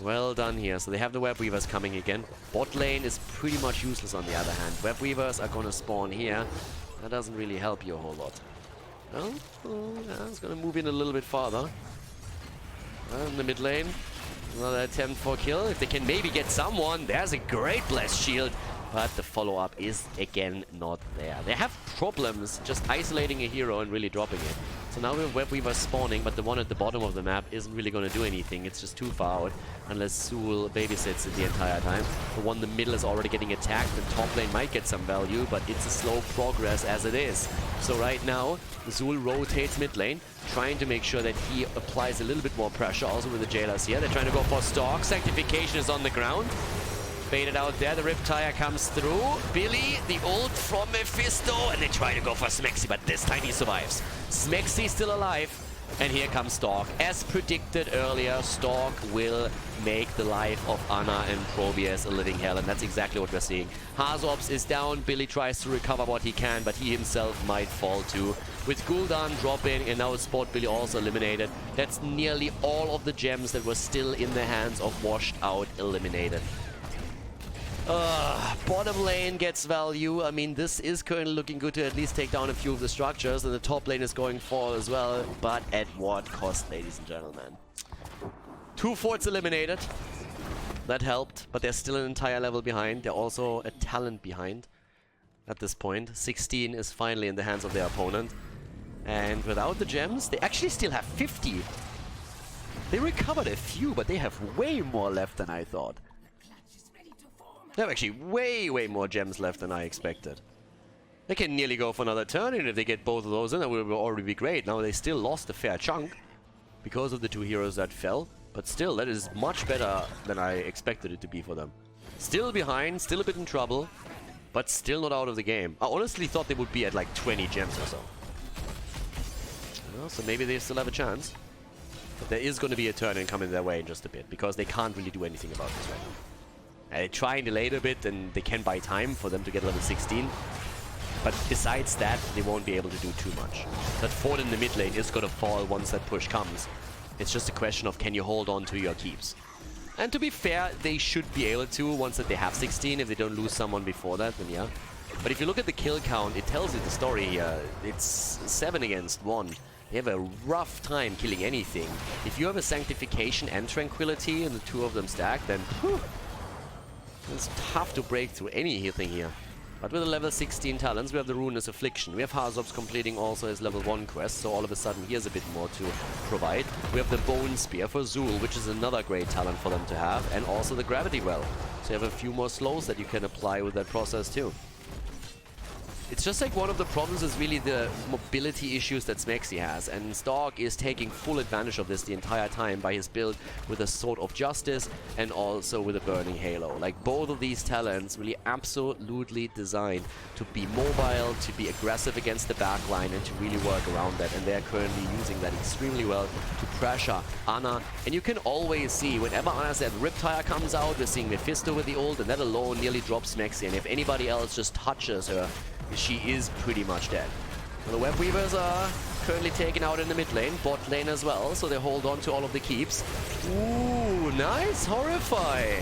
Well done here. So they have the Web Weavers coming again. Bot lane is pretty much useless on the other hand. Web Weavers are going to spawn here. That doesn't really help you a whole lot. Well, yeah, it's going to move in a little bit farther. In the mid lane, another attempt for a kill. If they can maybe get someone, there's a great Blessed Shield. But the follow-up is again not there. They have problems just isolating a hero and really dropping it. So now we're Web Weaver spawning, but the one at the bottom of the map isn't really going to do anything. It's just too far out, unless Zul babysits it the entire time. The one in the middle is already getting attacked. The top lane might get some value, but it's a slow progress as it is. So right now, Zul rotates mid lane, trying to make sure that he applies a little bit more pressure, also with the jailers here. They're trying to go for Stalk. Sanctification is on the ground. Baited out there, the Riptire comes through. Billy, the ult from Mephisto, and they try to go for Smexy, but this time he survives. Smexy still alive, and here comes Stalk. As predicted earlier, Stalk will make the life of Ana and Probius a living hell, and that's exactly what we're seeing. Hazops is down, Billy tries to recover what he can, but he himself might fall too. With Gul'dan dropping, and now Sport Billy also eliminated, that's nearly all of the gems that were still in the hands of Washed Out eliminated. Bottom lane gets value. I mean, this is currently looking good to at least take down a few of the structures, and the top lane is going fall as well, but at what cost, ladies and gentlemen? 2 forts eliminated. That helped, but they're still an entire level behind. They're also a talent behind at this point. 16 is finally in the hands of their opponent. And without the gems, they actually still have 50. They recovered a few, but they have way more left than I thought. They have actually way more gems left than I expected. They can nearly go for another turn, and if they get both of those in, that will already be great. Now they still lost a fair chunk because of the 2 heroes that fell, but still, that is much better than I expected it to be for them. Still behind, still a bit in trouble, but still not out of the game. I honestly thought they would be at like 20 gems or so. Well, so maybe they still have a chance. But there is going to be a turn and coming their way in just a bit, because they can't really do anything about this right now. They try and delay it a bit, and they can buy time for them to get level 16. But besides that, they won't be able to do too much. That fort in the mid lane is going to fall once that push comes. It's just a question of, can you hold on to your keeps? And to be fair, they should be able to once that they have 16. If they don't lose someone before that, then yeah. But if you look at the kill count, it tells you the story here. It's 7 against 1. They have a rough time killing anything. If you have a Sanctification and Tranquility and the 2 of them stacked, then whew, it's tough to break through anything here. But with the level 16 talents, we have the Ruinous Affliction. We have Hazops completing also his level 1 quest, so all of a sudden he has a bit more to provide. We have the Bone Spear for Zul, which is another great talent for them to have, and also the Gravity Well. So you have a few more slows that you can apply with that process too. It's just like one of the problems is really the mobility issues that Smexy has, and Stark is taking full advantage of this the entire time by his build with a Sword of Justice and also with a Burning Halo. Like, both of these talents really absolutely designed to be mobile, to be aggressive against the backline, and to really work around that, and they're currently using that extremely well to pressure Ana. And you can always see, whenever Ana's that Riptire comes out, we're seeing Mephisto with the ult, and that alone nearly drops Smexy, and if anybody else just touches her, she is pretty much dead. Well, the Web Weavers are currently taken out in the mid lane, bot lane as well, so they hold on to all of the keeps. Ooh, nice Horrify!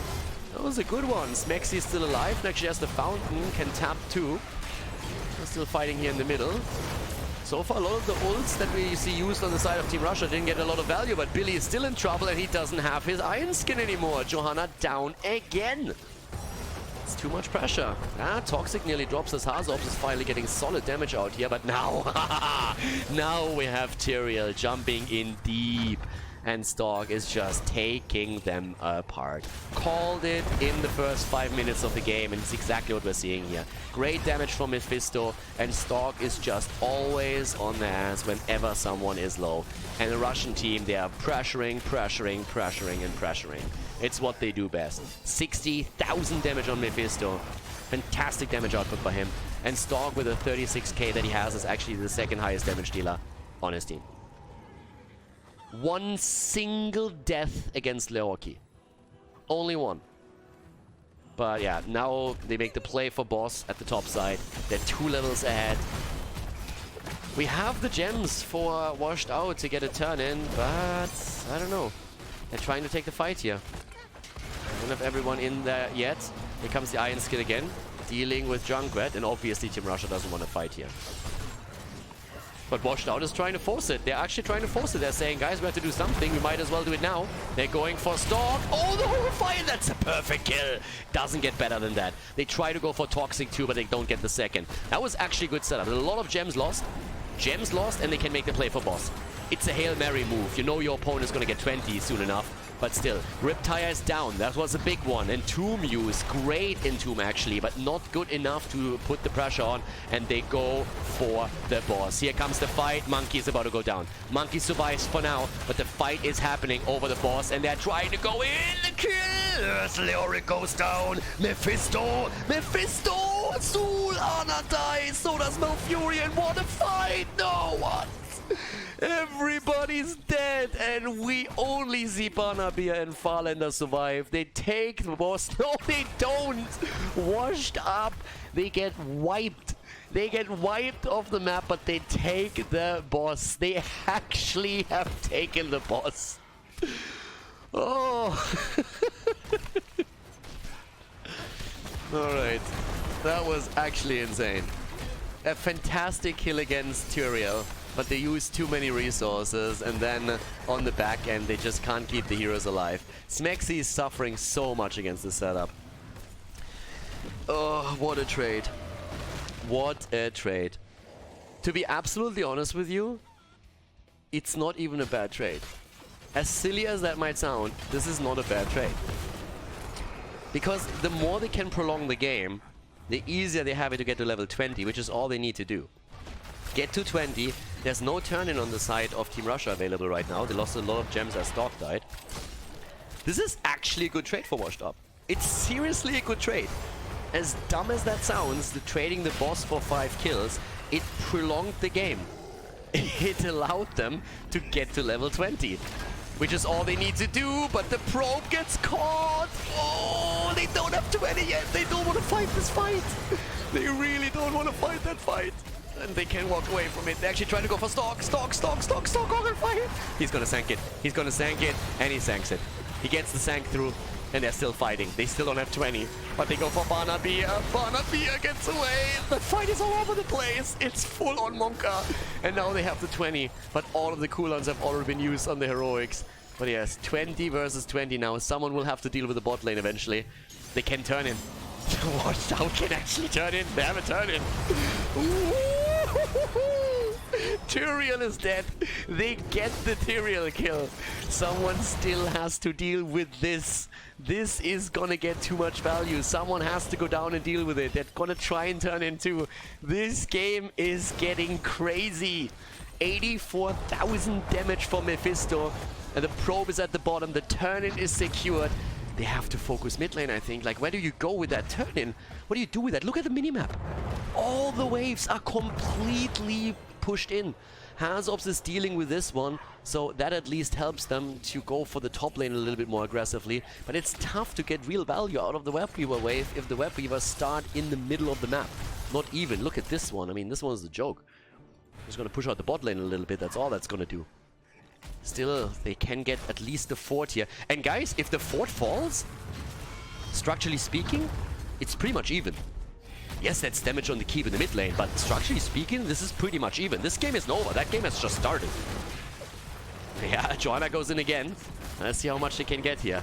That was a good one. Smexy is still alive, and actually has the Fountain, can tap too. They're still fighting here in the middle. So far, a lot of the ults that we see used on the side of Team Russia didn't get a lot of value, but Billy is still in trouble, and he doesn't have his Iron Skin anymore. Johanna down again. It's too much pressure. Toxic nearly drops as Hazops is finally getting solid damage out here, but now, now we have Tyrael jumping in deep, and Stark is just taking them apart. Called it in the first 5 minutes of the game, and it's exactly what we're seeing here. Great damage from Mephisto, and Stark is just always on the ass whenever someone is low. And the Russian team, they are pressuring, and pressuring. It's what they do best. 60,000 damage on Mephisto. Fantastic damage output by him. And Stark with a 36k that he has is actually the second highest damage dealer on his team. One single death against Leorki. Only one. But yeah, now they make the play for boss at the top side. They're 2 levels ahead. We have the gems for Washed Out to get a turn in, but I don't know. They're trying to take the fight here. Don't have everyone in there yet. Here comes the Iron Skin again, dealing with Junkrat, and obviously Team Russia doesn't want to fight here. But Washed Out is trying to force it. They're actually trying to force it. They're saying, guys, we have to do something. We might as well do it now. They're going for Stalk. Oh, the Horrify! That's a perfect kill. Doesn't get better than that. They try to go for Toxic too, but they don't get the second. That was actually a good setup. A lot of gems lost. Gems lost, and they can make the play for boss. It's a Hail Mary move. You know your opponent's gonna get 20 soon enough. But still, Riptire is down. That was a big one. And Tomb use, great in Tomb actually, but not good enough to put the pressure on. And they go for the boss. Here comes the fight. Monkey is about to go down. Monkey survives for now, but the fight is happening over the boss. And they're trying to go in. The kill! Leoric goes down. Mephisto! Mephisto! Zul! Ana dies. So does Malfurion. What a fight! No one! Everybody's dead, and we only see Barnaby and Farlander survive. They take the boss. No, they don't. Washed up. They get wiped. They get wiped off the map, but they take the boss. They actually have taken the boss. Oh. Alright. That was actually insane. A fantastic kill against Turiel. But they use too many resources, and then on the back end, they just can't keep the heroes alive. Smexy is suffering so much against this setup. Oh, what a trade. What a trade. To be absolutely honest with you, it's not even a bad trade. As silly as that might sound, this is not a bad trade. Because the more they can prolong the game, the easier they have it to get to level 20, which is all they need to do. Get to 20. There's no turn-in on the side of Team Russia available right now. They lost a lot of gems as Stork died. This is actually a good trade for Washed Up. It's seriously a good trade. As dumb as that sounds, the trading the boss for 5 kills, it prolonged the game. It allowed them to get to level 20. Which is all they need to do, but the probe gets caught! Oh, they don't have 20 yet! They don't want to fight this fight! They really don't want to fight that fight! And they can walk away from it. They actually try to go for Stork. Stork, Stork, Stork, Stork, on fire. He's gonna sank it. He's gonna sank it, and he sanks it. He gets the sank through, and they're still fighting. They still don't have 20, but they go for Barnaby. Barnaby gets away. The fight is all over the place. It's full on Monka. And now they have the 20, but all of the cooldowns have already been used on the heroics. But yes, 20 versus 20 now. Someone will have to deal with the bot lane eventually. They can turn in. Watch out, can actually turn in. They have a turn in. Turiel is dead. They get the Turiel kill. Someone still has to deal with this. This is gonna get too much value. Someone has to go down and deal with it. They're gonna try and turn into. This game is getting crazy. 84,000 damage for Mephisto. And the probe is at the bottom. The turn-in is secured. They have to focus mid lane, I think. Like, where do you go with that turn-in? What do you do with that? Look at the minimap. All the waves are completely pushed in. Hazobs is dealing with this one, so that at least helps them to go for the top lane a little bit more aggressively. But it's tough to get real value out of the Web Weaver wave if the Web Weavers start in the middle of the map. Not even. Look at this one. I mean, this one is a joke. Just gonna push out the bot lane a little bit. That's all that's gonna do. Still, they can get at least the fort here. And guys, if the fort falls, structurally speaking, it's pretty much even. Yes, that's damage on the keep in the mid lane, but structurally speaking, this is pretty much even. This game isn't over. That game has just started. Yeah, Joanna goes in again. Let's see how much they can get here.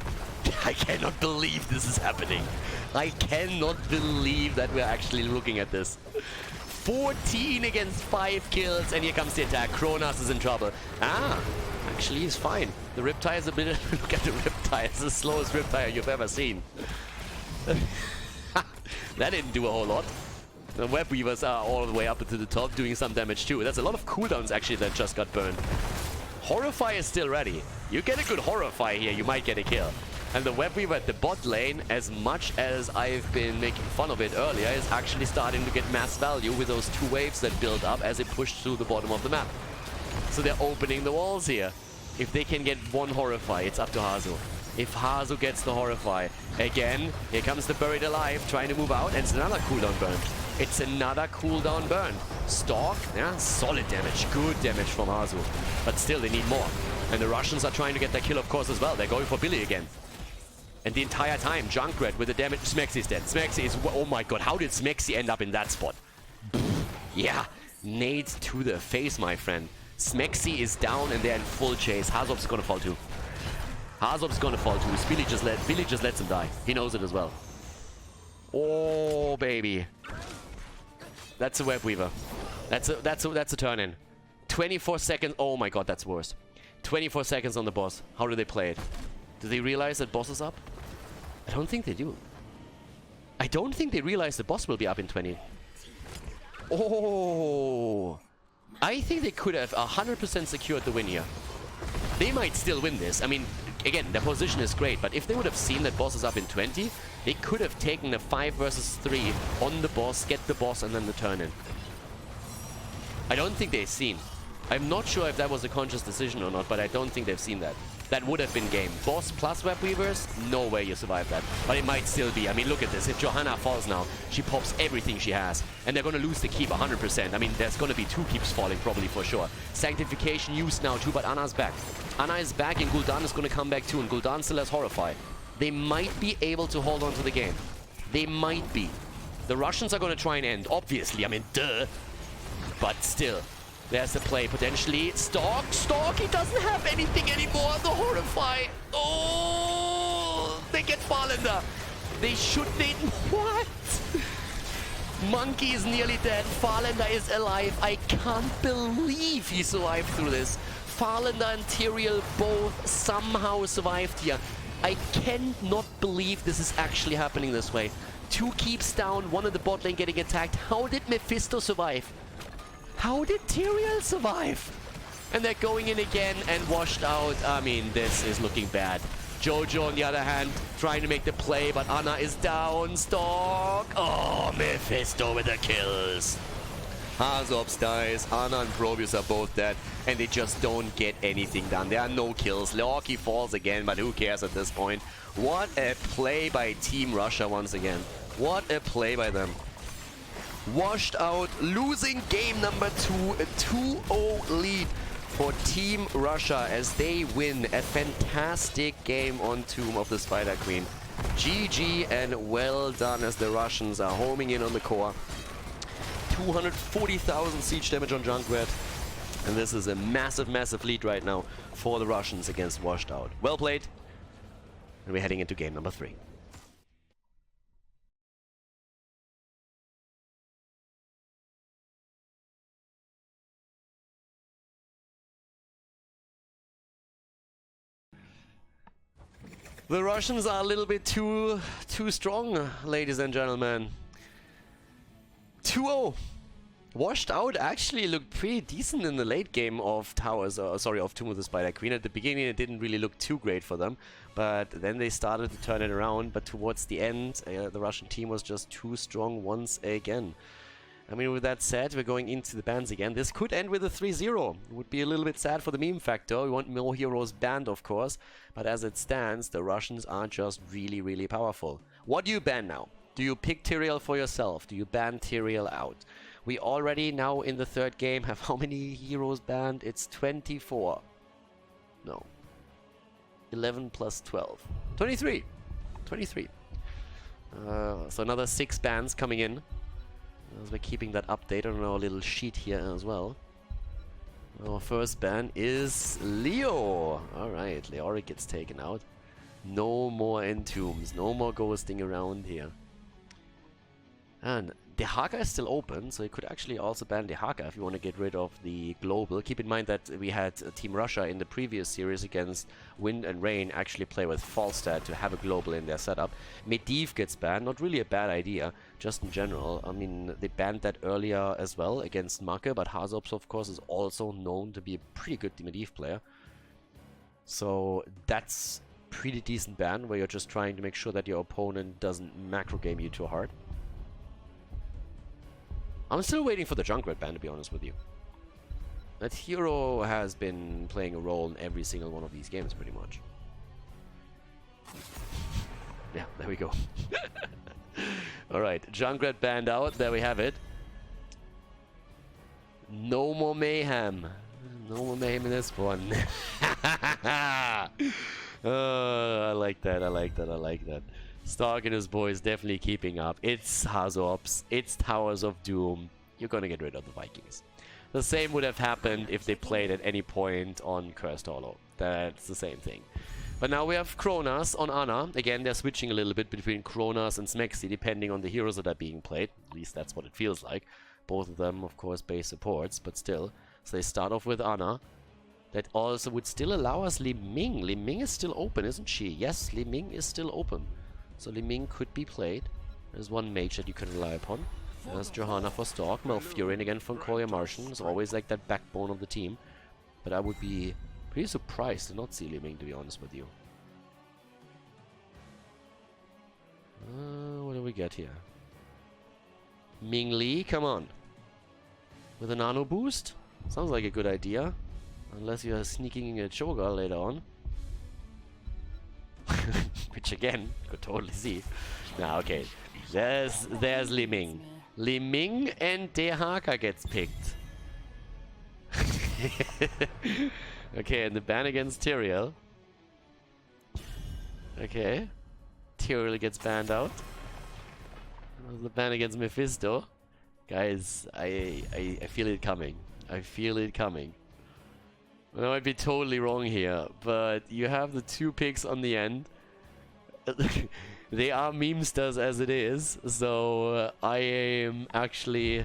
I cannot believe this is happening. I cannot believe that we're actually looking at this. 14 against 5 kills, and here comes the attack. Kronos is in trouble. Actually, he's fine. The Riptire is a bit... Look at the Riptire. It's the slowest Riptire you've ever seen. That didn't do a whole lot. The Web Weavers are all the way up to the top, doing some damage too. That's a lot of cooldowns actually that just got burned. Horrify is still ready. You get a good Horrify here, you might get a kill. And the Web Weaver at the bot lane, as much as I've been making fun of it earlier, is actually starting to get mass value with those 2 waves that build up as it pushed through the bottom of the map. So they're opening the walls here. If they can get 1 Horrify, it's up to Hazu. If Hazu gets the Horrify, again, here comes the Buried Alive, trying to move out, and it's another cooldown burn. It's another cooldown burn. Stork, yeah, solid damage, good damage from Hazu. But still, they need more. And the Russians are trying to get their kill, of course, as well. They're going for Billy again. And the entire time, Junkrat with the damage. Smexy's dead. Smexy is... Oh my god, how did Smexy end up in that spot? Yeah, nades to the face, my friend. Smexy is down and they're in full chase. Hazob's gonna fall too. Hazob's gonna fall too. Billy just lets him die. He knows it as well. Oh, baby. That's a Web Weaver. That's a turn in. 24 seconds. Oh my god, that's worse. 24 seconds on the boss. How do they play it? Do they realize that boss is up? I don't think they do. I don't think they realize the boss will be up in 20. Oh! I think they could have 100% secured the win here. They might still win this. I mean, again, their position is great, but if they would have seen that boss is up in 20, they could have taken a 5 versus 3 on the boss, get the boss, and then the turn in. I don't think they've seen. I'm not sure if that was a conscious decision or not, but I don't think they've seen that. That would have been game. Boss plus Web Weavers? No way you survive that. But it might still be. I mean, look at this. If Johanna falls now, she pops everything she has. And they're going to lose the keep 100%. I mean, there's going to be 2 keeps falling probably for sure. Sanctification used now too, but Anna's back. Anna is back and Gul'dan is going to come back too. And Gul'dan still has Horrify. They might be able to hold on to the game. They might be. The Russians are going to try and end. Obviously, I mean, duh. But still. There's the play, potentially. Stalk, he doesn't have anything anymore. The Horrify. Oh, they get Farlander. What? Monkey is nearly dead. Farlander is alive. I can't believe he survived through this. Farlander and Tyrael both somehow survived here. I cannot believe this is actually happening this way. 2 keeps down, 1 in the bot lane getting attacked. How did Mephisto survive? How did Tyrael survive? And they're going in again and washed out. I mean, this is looking bad. Jojo, on the other hand, trying to make the play, but Anna is down. Stalk. Oh, Mephisto with the kills. Hazops dies. Anna and Probius are both dead, and they just don't get anything done. There are no kills. Leoki falls again, but who cares at this point? What a play by Team Russia once again. What a play by them. Washed out, losing game number 2, a 2-0 lead for Team Russia as they win a fantastic game on Tomb of the Spider Queen. GG and well done as the Russians are homing in on the core. 240,000 siege damage on Junkrat. And this is a massive, massive lead right now for the Russians against Washed Out. Well played. And we're heading into game number 3. The Russians are a little bit too strong, ladies and gentlemen. 2-0. Washed Out actually looked pretty decent in the late game of Towers, sorry, of Tomb of the Spider Queen. At the beginning it didn't really look too great for them, but then they started to turn it around. But towards the end, the Russian team was just too strong once again. I mean, with that said, we're going into the bans again. This could end with a 3-0. It would be a little bit sad for the meme factor. We want more heroes banned, of course. But as it stands, the Russians are just really, really powerful. What do you ban now? Do you pick Tyrael for yourself? Do you ban Tyrael out? We already now in the 3rd game have how many heroes banned? It's 24. No. 11 plus 12. 23. 23. So another 6 bans coming in. As we're keeping that update on our little sheet here as well. Our first ban is Leo. Alright, Leoric gets taken out. No more entombs, no more ghosting around here. And Dehaka is still open, so you could actually also ban Dehaka if you want to get rid of the global. Keep in mind that we had Team Russia in the previous series against Wind and Rain actually play with Falstad to have a global in their setup. Medivh gets banned, not really a bad idea, just in general. I mean, they banned that earlier as well against Make, but Hazops, of course, is also known to be a pretty good Medivh player. So that's pretty decent ban, where you're just trying to make sure that your opponent doesn't macro game you too hard. I'm still waiting for the Junkrat ban, to be honest with you. That hero has been playing a role in every single one of these games, pretty much. Yeah, there we go. Alright, Junkrat banned out, there we have it. No more mayhem. No more mayhem in this one. I like that, I like that, I like that. Stark and his boys definitely keeping up. It's Hazops, it's Towers of Doom. You're gonna get rid of the Vikings. The same would have happened if they played at any point on Cursed Hollow. That's the same thing. But now we have Kronas on Anna. Again, they're switching a little bit between Kronas and Smexy, depending on the heroes that are being played. At least that's what it feels like. Both of them, of course, base supports, but still. So they start off with Ana. That also would still allow us Li Ming. Li Ming is still open, isn't she? Yes, Li Ming is still open. So Li Ming could be played. There's one mage that you can rely upon. There's Johanna for Stalk. Malfurion again from Kolya Martian. It's always like that backbone of the team. But I would be pretty surprised to not see Li Ming, to be honest with you. What do we get here? Ming Li, come on. With a nano boost? Sounds like a good idea. Unless you are sneaking in a Cho'Gath later on. Which again, could totally see. Nah, okay. There's Li Ming. Li Ming and DeHaka gets picked. Okay, and the ban against Tyrael. Okay. Tyrael gets banned out. The ban against Mephisto. Guys, I feel it coming. I feel it coming. I might be totally wrong here, but you have the 2 picks on the end. They are memesters as it is, so I am actually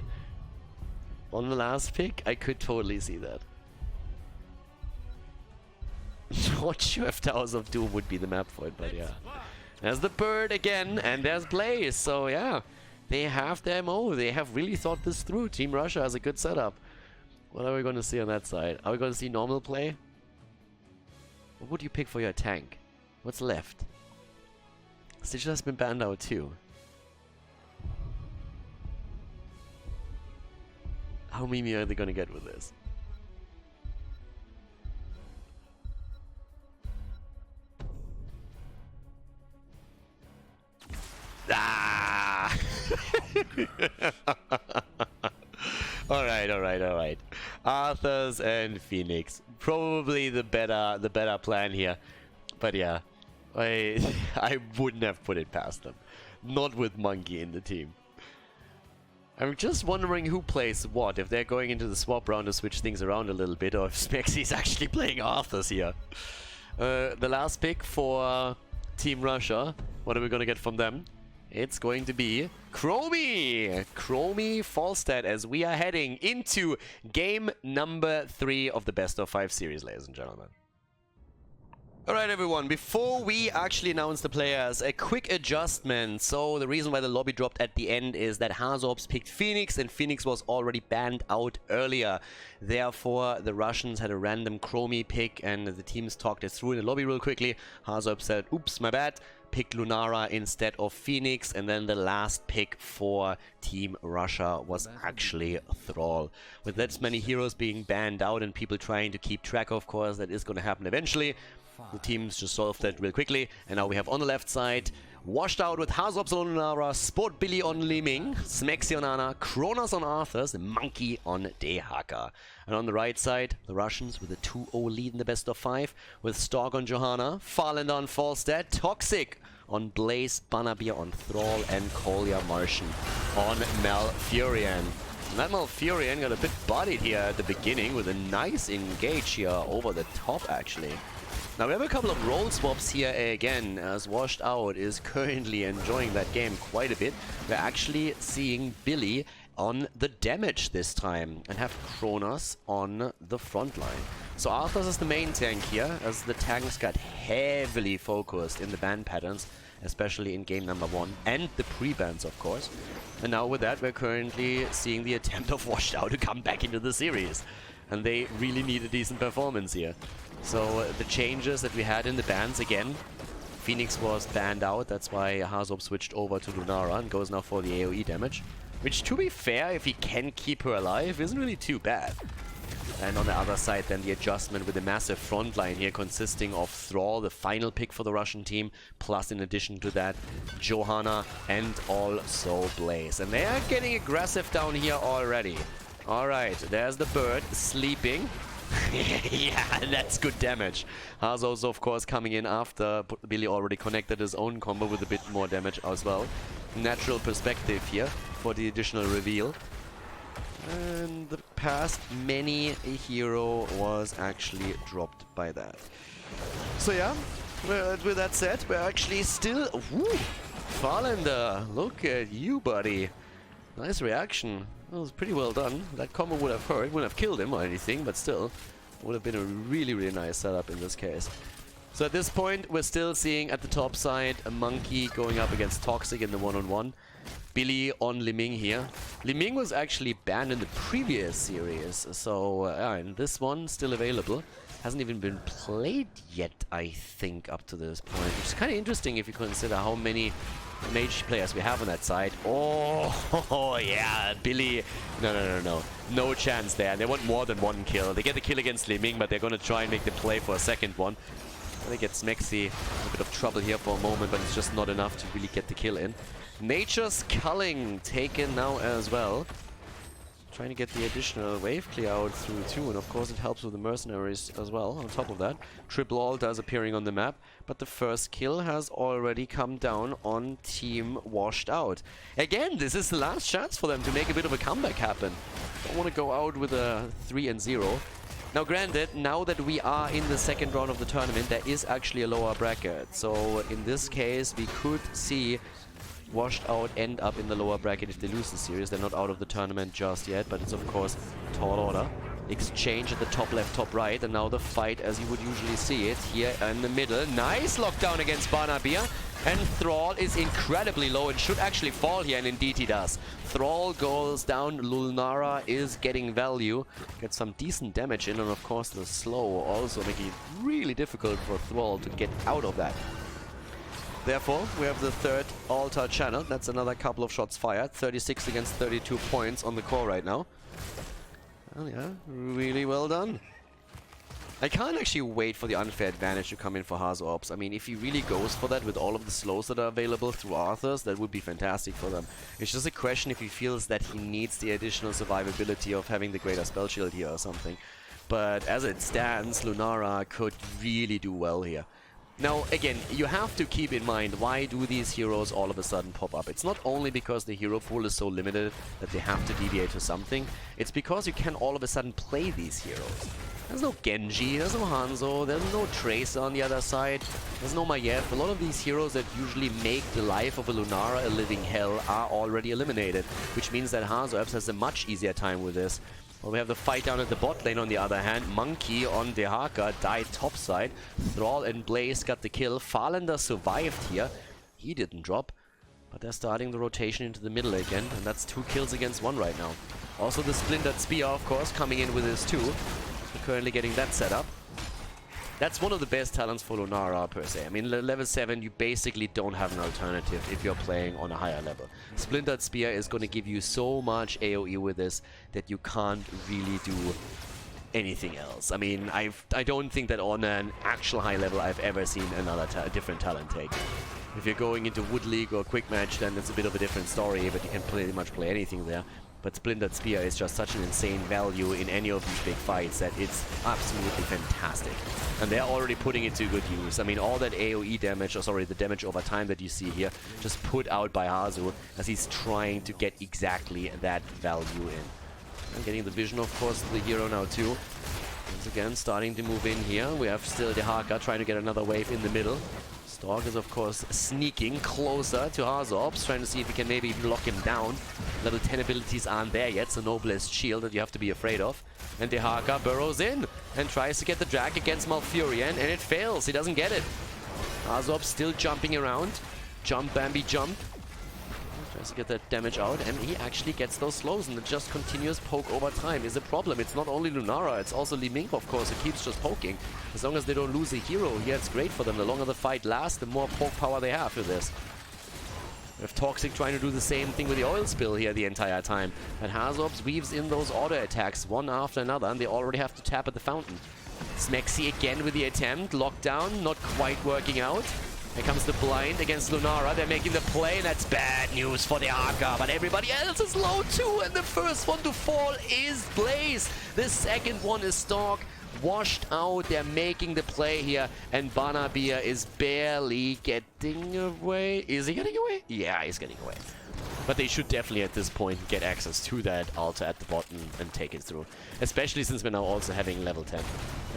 on the last pick. I could totally see that. Not sure if Towers of Doom would be the map for it, but yeah. There's the bird again, and there's Blaze, so yeah. They have their MO, they have really thought this through. Team Russia has a good setup. What are we going to see on that side? Are we going to see normal play? What would you pick for your tank? What's left? Stitch has been banned out too. How meme are they going to get with this? Ah! Alright. Arthurs and Phoenix. Probably the better plan here. But yeah. I wouldn't have put it past them. Not with Monkey in the team. I'm just wondering who plays what. If they're going into the swap round to switch things around a little bit, or if Smexy's actually playing Arthurs here. The last pick for Team Russia. What are we gonna get from them? It's going to be Chromie! Chromie Falstad as we are heading into game number 3 of the best of 5 series, ladies and gentlemen. Alright everyone, before we actually announce the players, a quick adjustment. So the reason why the lobby dropped at the end is that Hazorps picked Phoenix, and Phoenix was already banned out earlier. Therefore, the Russians had a random Chromie pick, and the teams talked it through in the lobby real quickly. Hazorps said, oops, my bad. Picked Lunara instead of Phoenix, and then the last pick for Team Russia was actually Thrall. With that many heroes being banned out and people trying to keep track, of course, that is going to happen eventually. The teams just solved that real quickly, and now we have on the left side Washed Out with Hazorps on Lunara, Sport Billy on Li Ming, Smexy on Ana, Kronos on Arthurs, and Monkey on DeHaka. And on the right side, the Russians with a 2-0 lead in the best of 5, with Stork on Johanna, Farlander on Falstad, Toxic on Blaze, Banabir on Thrall, and Kolya Martian on Malfurion. And that Malfurion got a bit bodied here at the beginning with a nice engage here over the top, actually. Now we have a couple of role swaps here again, as Washed Out is currently enjoying that game quite a bit. We're actually seeing Billy on the damage this time, and have Kronos on the front line. So Arthurs is the main tank here, as the tanks got heavily focused in the ban patterns, especially in game number 1, and the pre-bans, of course. And now with that, we're currently seeing the attempt of Washed Out to come back into the series. And they really need a decent performance here. So the changes that we had in the bans, again, Phoenix was banned out, that's why Hazorps switched over to Lunara and goes now for the AoE damage. Which, to be fair, if he can keep her alive, isn't really too bad. And on the other side, then the adjustment with the massive front line here, consisting of Thrall, the final pick for the Russian team, plus in addition to that, Johanna and also Blaze. And they are getting aggressive down here already. Alright, there's the bird sleeping. Yeah, that's good damage. Hazorps, of course, coming in after Billy already connected his own combo with a bit more damage as well. Natural perspective here for the additional reveal. And the past many a hero was actually dropped by that. So yeah, with that said, we're actually still... Woo! Farlander, look at you, buddy. Nice reaction. That was pretty well done. That combo would have hurt, wouldn't have killed him or anything, but still, would have been a really, really nice setup in this case. So at this point, we're still seeing at the top side a Monkey going up against Toxic in the one-on-one. Billy on Liming here. Liming was actually banned in the previous series, so and this one still available. Hasn't even been played yet, I think, up to this point, which is kind of interesting if you consider how many mage players we have on that side. Oh, yeah, Billy. No chance there. They want more than one kill. They get the kill against Liming, but they're going to try and make the play for a second one. I think it's Smexy in a bit of trouble here for a moment, but it's just not enough to really get the kill in. Nature's Culling taken now as well. Trying to get the additional wave clear out through too, and of course it helps with the mercenaries as well. On top of that, triple ult does appearing on the map, but the first kill has already come down on Team Washed Out. Again, this is the last chance for them to make a bit of a comeback happen. Don't want to go out with a 3-0. Now granted, now that we are in the second round of the tournament, there is actually a lower bracket. So in this case, we could see Washed Out end up in the lower bracket if they lose the series. They're not out of the tournament just yet, but it's of course tall order. Exchange at the top left, top right, and now the fight as you would usually see it here in the middle. Nice lockdown against Barnaby, and Thrall is incredibly low and should actually fall here, and indeed he does. Thrall goes down, Lunara is getting value, gets some decent damage in, and of course the slow also making it really difficult for Thrall to get out of that. Therefore, we have the third altar channel. That's another couple of shots fired. 36 against 32 points on the core right now. Well, yeah, really well done. I can't actually wait for the unfair advantage to come in for Hazops. I mean, if he really goes for that with all of the slows that are available through Arthurs, that would be fantastic for them. It's just a question if he feels that he needs the additional survivability of having the greater spell shield here or something. But as it stands, Lunara could really do well here. Now, again, you have to keep in mind, why do these heroes all of a sudden pop up? It's not only because the hero pool is so limited that they have to deviate to something, it's because you can all of a sudden play these heroes. There's no Genji, there's no Hanzo, there's no Trace on the other side, there's no Maiev. A lot of these heroes that usually make the life of a Lunara a living hell are already eliminated, which means that Hazops has a much easier time with this. Well, we have the fight down at the bot lane on the other hand. Monkey on Dehaka died topside. Thrall and Blaze got the kill. Farlander survived here. He didn't drop. But they're starting the rotation into the middle again. And that's 2 kills against 1 right now. Also the Splintered Spear, of course, coming in with his 2. We're currently getting that set up. That's one of the best talents for Lunara per se. I mean, level 7, you basically don't have an alternative if you're playing on a higher level. Splintered Spear is going to give you so much AoE with this that you can't really do anything else. I mean, I don't think that on an actual high level I've ever seen another different talent take. If you're going into Wood League or Quick Match, then it's a bit of a different story, but you can pretty much play anything there. But Splintered Spear is just such an insane value in any of these big fights that it's absolutely fantastic. And they're already putting it to good use. I mean, all that AoE damage, or sorry, the damage over time that you see here, just put out by Hazu as he's trying to get exactly that value in. And getting the vision, of course, of the hero now too. Once again, starting to move in here. We have still Dehaka trying to get another wave in the middle. Stork is, of course, sneaking closer to Hazops, trying to see if he can maybe even lock him down. Level 10 abilities aren't there yet, so Noblest Shield that you have to be afraid of. And Dehaka burrows in and tries to get the drag against Malfurion, and it fails. He doesn't get it. Hazops still jumping around. Jump, Bambi, jump. Tries to get that damage out, and he actually gets those slows, and the just continuous poke over time is a problem. It's not only Lunara, it's also Liming, of course, who keeps just poking. As long as they don't lose a hero, yeah, it's great for them. The longer the fight lasts, the more poke power they have for this. We have Toxic trying to do the same thing with the oil spill here the entire time. And Hazops weaves in those auto attacks one after another, and they already have to tap at the fountain. Smexy again with the attempt. Lockdown, not quite working out. Here comes the blind against Lunara. They're making the play, and that's bad news for the Arca. But everybody else is low too, and the first one to fall is Blaze. The second one is Stork. Washed out, they're making the play here, and Banabia is barely getting away. Is he getting away? Yeah, he's getting away. But they should definitely at this point get access to that altar at the bottom and take it through. Especially since we're now also having level 10.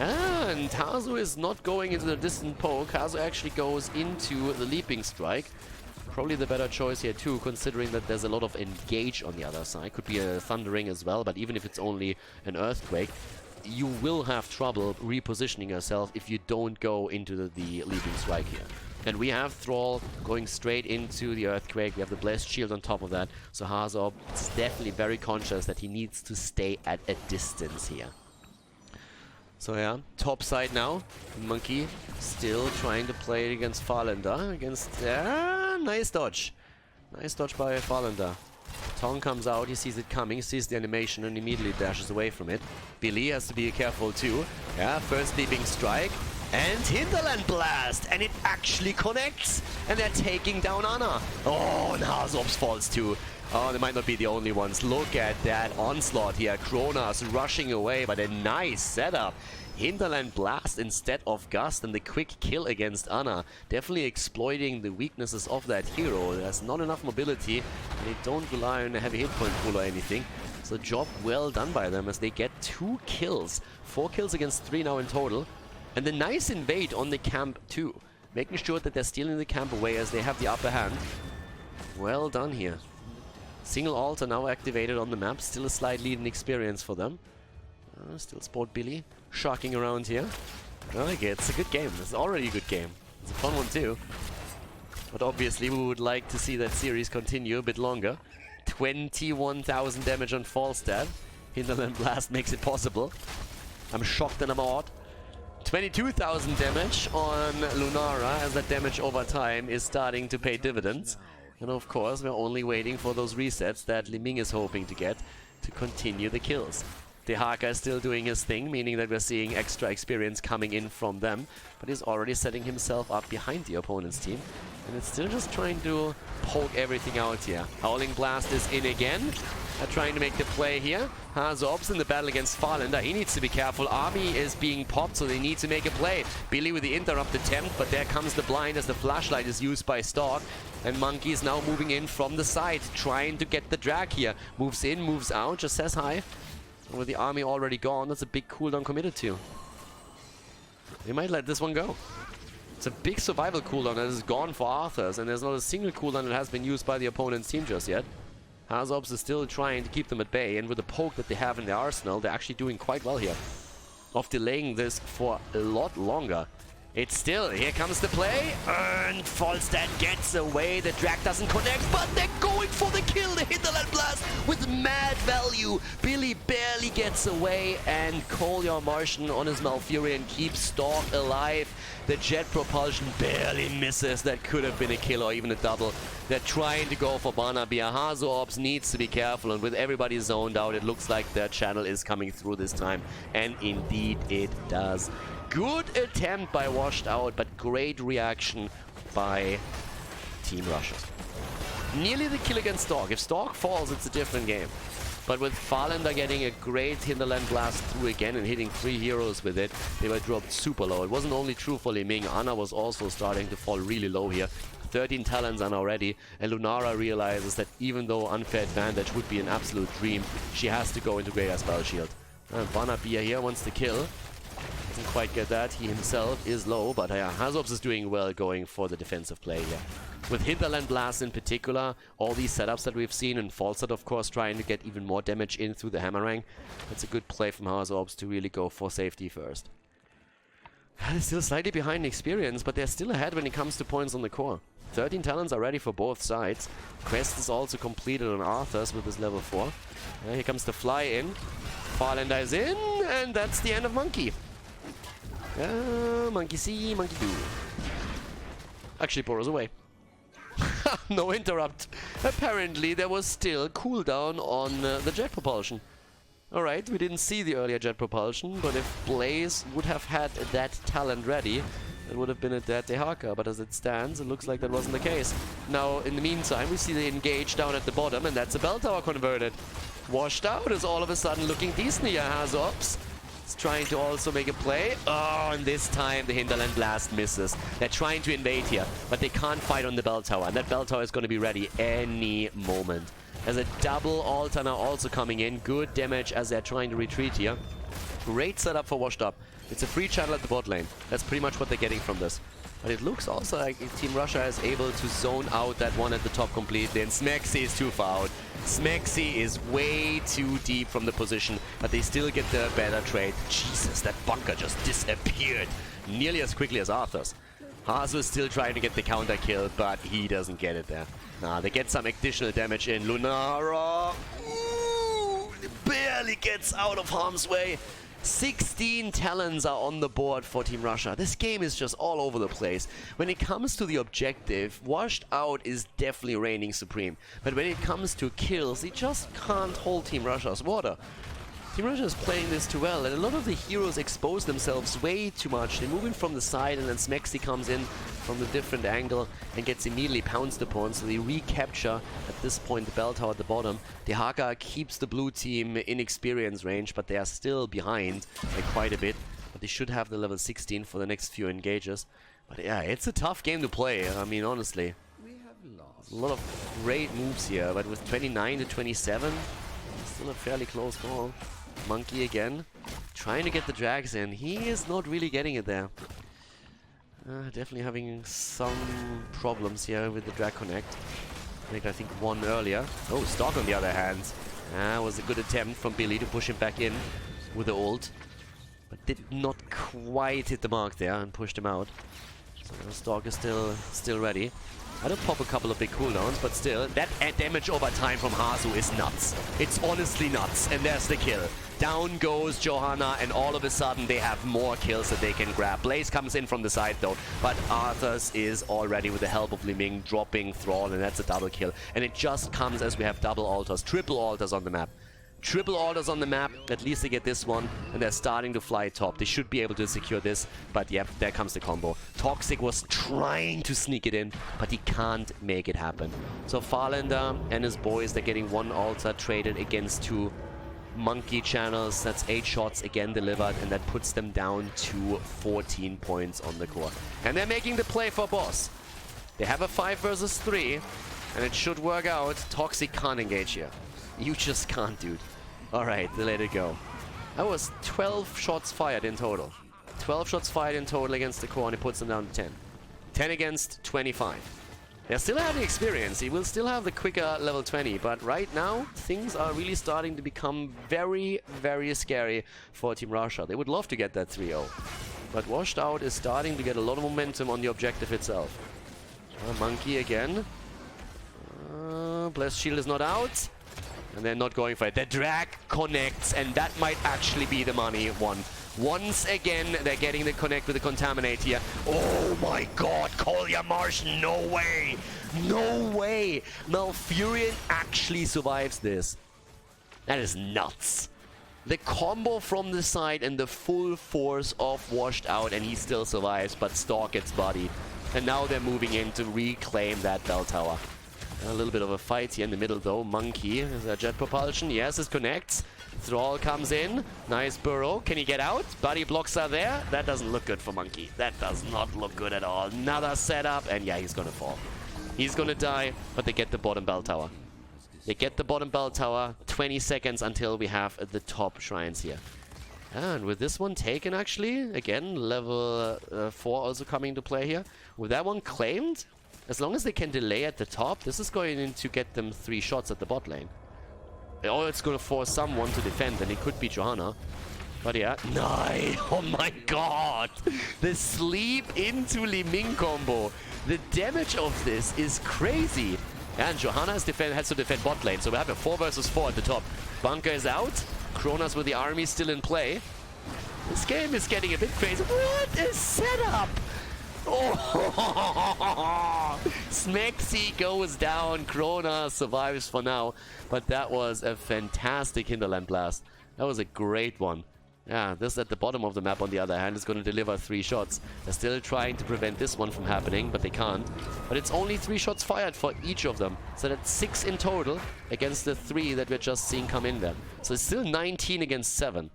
And Hazu is not going into the distant poke. Hazu actually goes into the leaping strike. Probably the better choice here too, considering that there's a lot of engage on the other side. Could be a thundering as well, but even if it's only an earthquake, you will have trouble repositioning yourself if you don't go into the leaping strike here. And we have Thrall going straight into the earthquake. We have the blessed shield on top of that. So Khaldor is definitely very conscious that he needs to stay at a distance here. So yeah, top side now. Monkey still trying to play it against Farlander. Nice dodge. Nice dodge by Farlander. Tong comes out, he sees it coming, sees the animation and immediately dashes away from it. Billy has to be careful too. Yeah, first leaping strike. And Hinterland Blast! And it actually connects! And they're taking down Anna. Oh, and Khaldor falls too. Oh, they might not be the only ones. Look at that onslaught here. Kronos rushing away, but a nice setup. Hinterland Blast instead of Gust and the quick kill against Anna. Definitely exploiting the weaknesses of that hero. There's not enough mobility, and they don't rely on a heavy hit point pool or anything. So job well done by them as they get 2 kills. 4 kills against 3 now in total. And the nice invade on the camp too. Making sure that they're stealing the camp away as they have the upper hand. Well done here. Single altar now activated on the map. Still a slight lead in experience for them. Still Sport Billy sharking around here. Okay, it's a good game. It's already a good game. It's a fun one too. But obviously we would like to see that series continue a bit longer. 21,000 damage on Falstad. Hinterland Blast makes it possible. I'm shocked and I'm awed. 22,000 damage on Lunara as that damage over time is starting to pay dividends. And of course we're only waiting for those resets that Li Ming is hoping to get to continue the kills. Dehaka is still doing his thing, meaning that we're seeing extra experience coming in from them, but he's already setting himself up behind the opponent's team. And it's still just trying to poke everything out here. Howling Blast is in again. Trying to make the play here. Khaldor in the battle against Farlander. He needs to be careful. Army is being popped, so they need to make a play. Billy with the interrupt attempt, but there comes the blind as the flashlight is used by Stork. And Monkey is now moving in from the side, trying to get the drag here. Moves in, moves out, just says hi. And with the army already gone, that's a big cooldown committed to. They might let this one go. It's a big survival cooldown that is gone for Arthur's, and there's not a single cooldown that has been used by the opponent's team just yet. Khaldor is still trying to keep them at bay, and with the poke that they have in their arsenal, they're actually doing quite well here. Of delaying this for a lot longer. It's still, here comes the play, and Falstad gets away, the drag doesn't connect, but they're going for the kill, the Hinterland Blast with mad value. Billy barely gets away, and Khaldor Martian on his Malfurion keeps Stork alive. The jet propulsion barely misses, that could have been a kill or even a double. They're trying to go for Banabia. Khaldor needs to be careful, and with everybody zoned out, it looks like their channel is coming through this time, and indeed it does. Good attempt by Washed Out, but great reaction by Team Russia. Nearly the kill against Stork. If Stork falls, it's a different game. But with Farlander getting a great Hinterland Blast through again and hitting 3 heroes with it, they were dropped super low. It wasn't only true for Li Ming. Anna was also starting to fall really low here. 13 talents on already, and Lunara realizes that even though unfair advantage would be an absolute dream, she has to go into Greater Spell Shield. Banabia here wants to kill. Doesn't quite get that. He himself is low, but Khaldor is doing well going for the defensive play here. With Hinterland Blast in particular, all these setups that we've seen, and Falstad of course trying to get even more damage in through the Hammerang. That's a good play from Khaldor to really go for safety first. They're still slightly behind in experience, but they're still ahead when it comes to points on the core. 13 talents are ready for both sides. Quest is also completed on Arthur's with his level 4. Here comes the fly in. Farlander is in, and that's the end of Monkey. Monkey see, monkey do. Actually, Boros away. No interrupt. Apparently, there was still cooldown on the jet propulsion. Alright, we didn't see the earlier jet propulsion, but if Blaze would have had that talent ready, it would have been a dead Dehaka, but as it stands, it looks like that wasn't the case. Now, in the meantime, we see the engage down at the bottom, and that's a bell tower converted. Washed Out is all of a sudden looking decent here, Khaldor. It's trying to also make a play. Oh, and this time the Hinterland Blast misses. They're trying to invade here, but they can't fight on the bell tower, and that bell tower is going to be ready any moment. There's a double altar now also coming in. Good damage as they're trying to retreat here. Great setup for Washed Up. It's a free channel at the bot lane. That's pretty much what they're getting from this. But it looks also like Team Russia is able to zone out that one at the top completely, and Smexy is too far out. Smexy is way too deep from the position, but they still get the better trade. Jesus, that bunker just disappeared nearly as quickly as Arthur's. Hazu is still trying to get the counter kill, but he doesn't get it there. Nah, they get some additional damage in. Lunara barely gets out of harm's way. 16 talents are on the board for Team Russia. This game is just all over the place. When it comes to the objective, Washed Out is definitely reigning supreme. But when it comes to kills, it just can't hold Team Russia's water. Team Russia is playing this too well, and a lot of the heroes expose themselves way too much. They move in from the side, and then Smexy comes in from the different angle and gets immediately pounced upon, so they recapture at this point the bell tower at the bottom. Dehaka keeps the blue team in experience range, but they are still behind by quite a bit. But they should have the level 16 for the next few engages. But yeah, it's a tough game to play, I mean, honestly. A lot of great moves here, but with 29 to 27, still a fairly close call. Monkey again, trying to get the drags in. He is not really getting it there. Definitely having some problems here with the drag connect. I think one earlier. Oh, Stock on the other hand. Was a good attempt from Billy to push him back in with the ult. But did not quite hit the mark there and pushed him out. So Stock is still ready. I don't pop a couple of big cooldowns, but still, that damage over time from Hazu is nuts. It's honestly nuts, and there's the kill. Down goes Johanna, and all of a sudden they have more kills that they can grab. Blaze comes in from the side though, but Arthur's is already, with the help of Liming, dropping Thrall, and that's a double kill. And it just comes as we have double altars, triple altars on the map. Triple orders on the map, at least they get this one, and they're starting to fly top. They should be able to secure this, but yep, there comes the combo. Toxic was trying to sneak it in, but he can't make it happen. So Farlander and his boys, they're getting one altar traded against two monkey channels. That's 8 shots again delivered, and that puts them down to 14 points on the core. And they're making the play for boss. They have a 5 versus 3, and it should work out. Toxic can't engage here. You just can't, dude. Alright, they let it go. That was 12 shots fired in total. 12 shots fired in total against the core, and it puts them down to 10. 10 against 25. They still have the experience. He will still have the quicker level 20, but right now, things are really starting to become very, very scary for Team Russia. They would love to get that 3-0. But Washed Out is starting to get a lot of momentum on the objective itself. Monkey again. Blessed Shield is not out. And they're not going for it. The drag connects, and that might actually be the money one. Once again, they're getting the connect with the Contaminate here. Oh my god, Kolya Marsh, no way! No way! Malfurion actually survives this. That is nuts. The combo from the side and the full force of Washed Out, and he still survives, but Stalk gets bodied. And now they're moving in to reclaim that bell tower. A little bit of a fight here in the middle though. Monkey, is that jet propulsion? Yes, it connects. Thrall comes in. Nice burrow. Can he get out? Body blocks are there. That doesn't look good for Monkey. That does not look good at all. Another setup, and yeah, he's gonna fall. He's gonna die, but they get the bottom bell tower. They get the bottom bell tower. 20 seconds until we have the top shrines here. And with this one taken actually, again, level 4 also coming into play here. With that one claimed, as long as they can delay at the top, this is going to get them 3 shots at the bot lane. Or it's going to force someone to defend, and it could be Johanna. But yeah, nice! Oh my god! The sleep into Liming combo. The damage of this is crazy. And Johanna has to defend bot lane, so we have a 4 versus 4 at the top. Bunker is out. Kronos with the army still in play. This game is getting a bit crazy. What a setup! Oh, Smexy goes down. Kronos survives for now. But that was a fantastic Hinterland blast. That was a great one. Yeah, this at the bottom of the map, on the other hand, is going to deliver 3 shots. They're still trying to prevent this one from happening, but they can't. But it's only 3 shots fired for each of them. So that's 6 in total against the 3 that we're just seeing come in there. So it's still 19 against 7.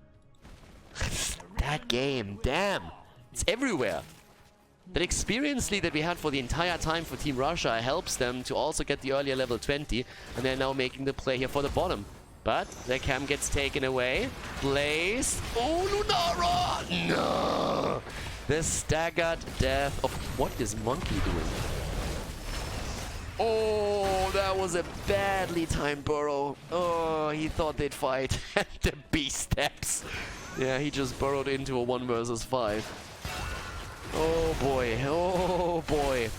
That game, damn. It's everywhere. That experience lead that we had for the entire time for Team Russia helps them to also get the earlier level 20, and they're now making the play here for the bottom. But their cam gets taken away. Blaze. Oh, Lunara! No! The staggered death of... What is Monkey doing? Oh, that was a badly timed burrow. Oh, he thought they'd fight. And the beast steps. Yeah, he just burrowed into a 1 versus 5. Oh boy, oh boy.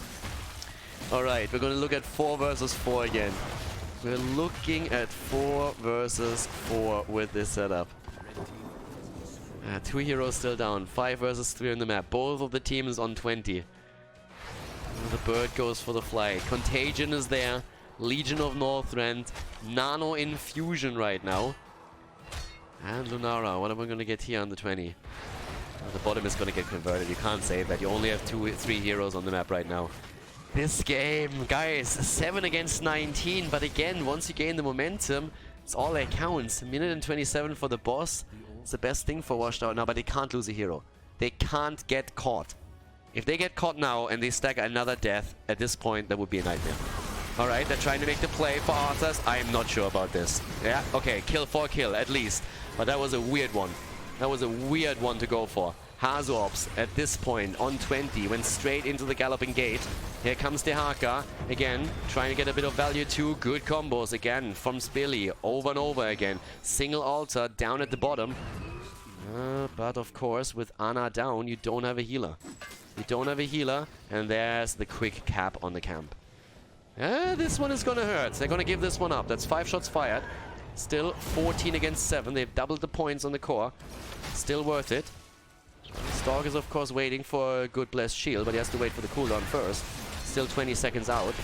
Alright, we're gonna look at 4 versus 4 again. We're looking at 4 versus 4 with this setup. 2 heroes still down. 5 versus 3 on the map. Both of the teams on 20. The bird goes for the fly. Contagion is there. Legion of Northrend. Nano Infusion right now. And Lunara. What am I going to get here on the 20? The bottom is going to get converted. You can't say that. You only have 3 heroes on the map right now. This game, guys, 7 against 19. But again, once you gain the momentum, it's all that counts. 1:27 for the boss. It's the best thing for Washed Out now, but they can't lose a hero. They can't get caught. If they get caught now and they stack another death, at this point, that would be a nightmare. Alright, they're trying to make the play for Arthas. I am not sure about this. Yeah, okay, kill for kill, at least. But that was a weird one. That was a weird one to go for. Hazorbs, at this point, on 20, went straight into the Galloping Gate. Here comes Dehaka, again, trying to get a bit of value too. Good combos, again, from Spilly, over and over again. Single altar down at the bottom. But of course, with Ana down, you don't have a healer. You don't have a healer, and there's the quick cap on the camp. This one is gonna hurt. They're gonna give this one up. That's 5 shots fired. Still 14 against 7. They've doubled the points on the core. Still worth it. Stork is of course waiting for a good blessed shield, but he has to wait for the cooldown first. Still 20 seconds out.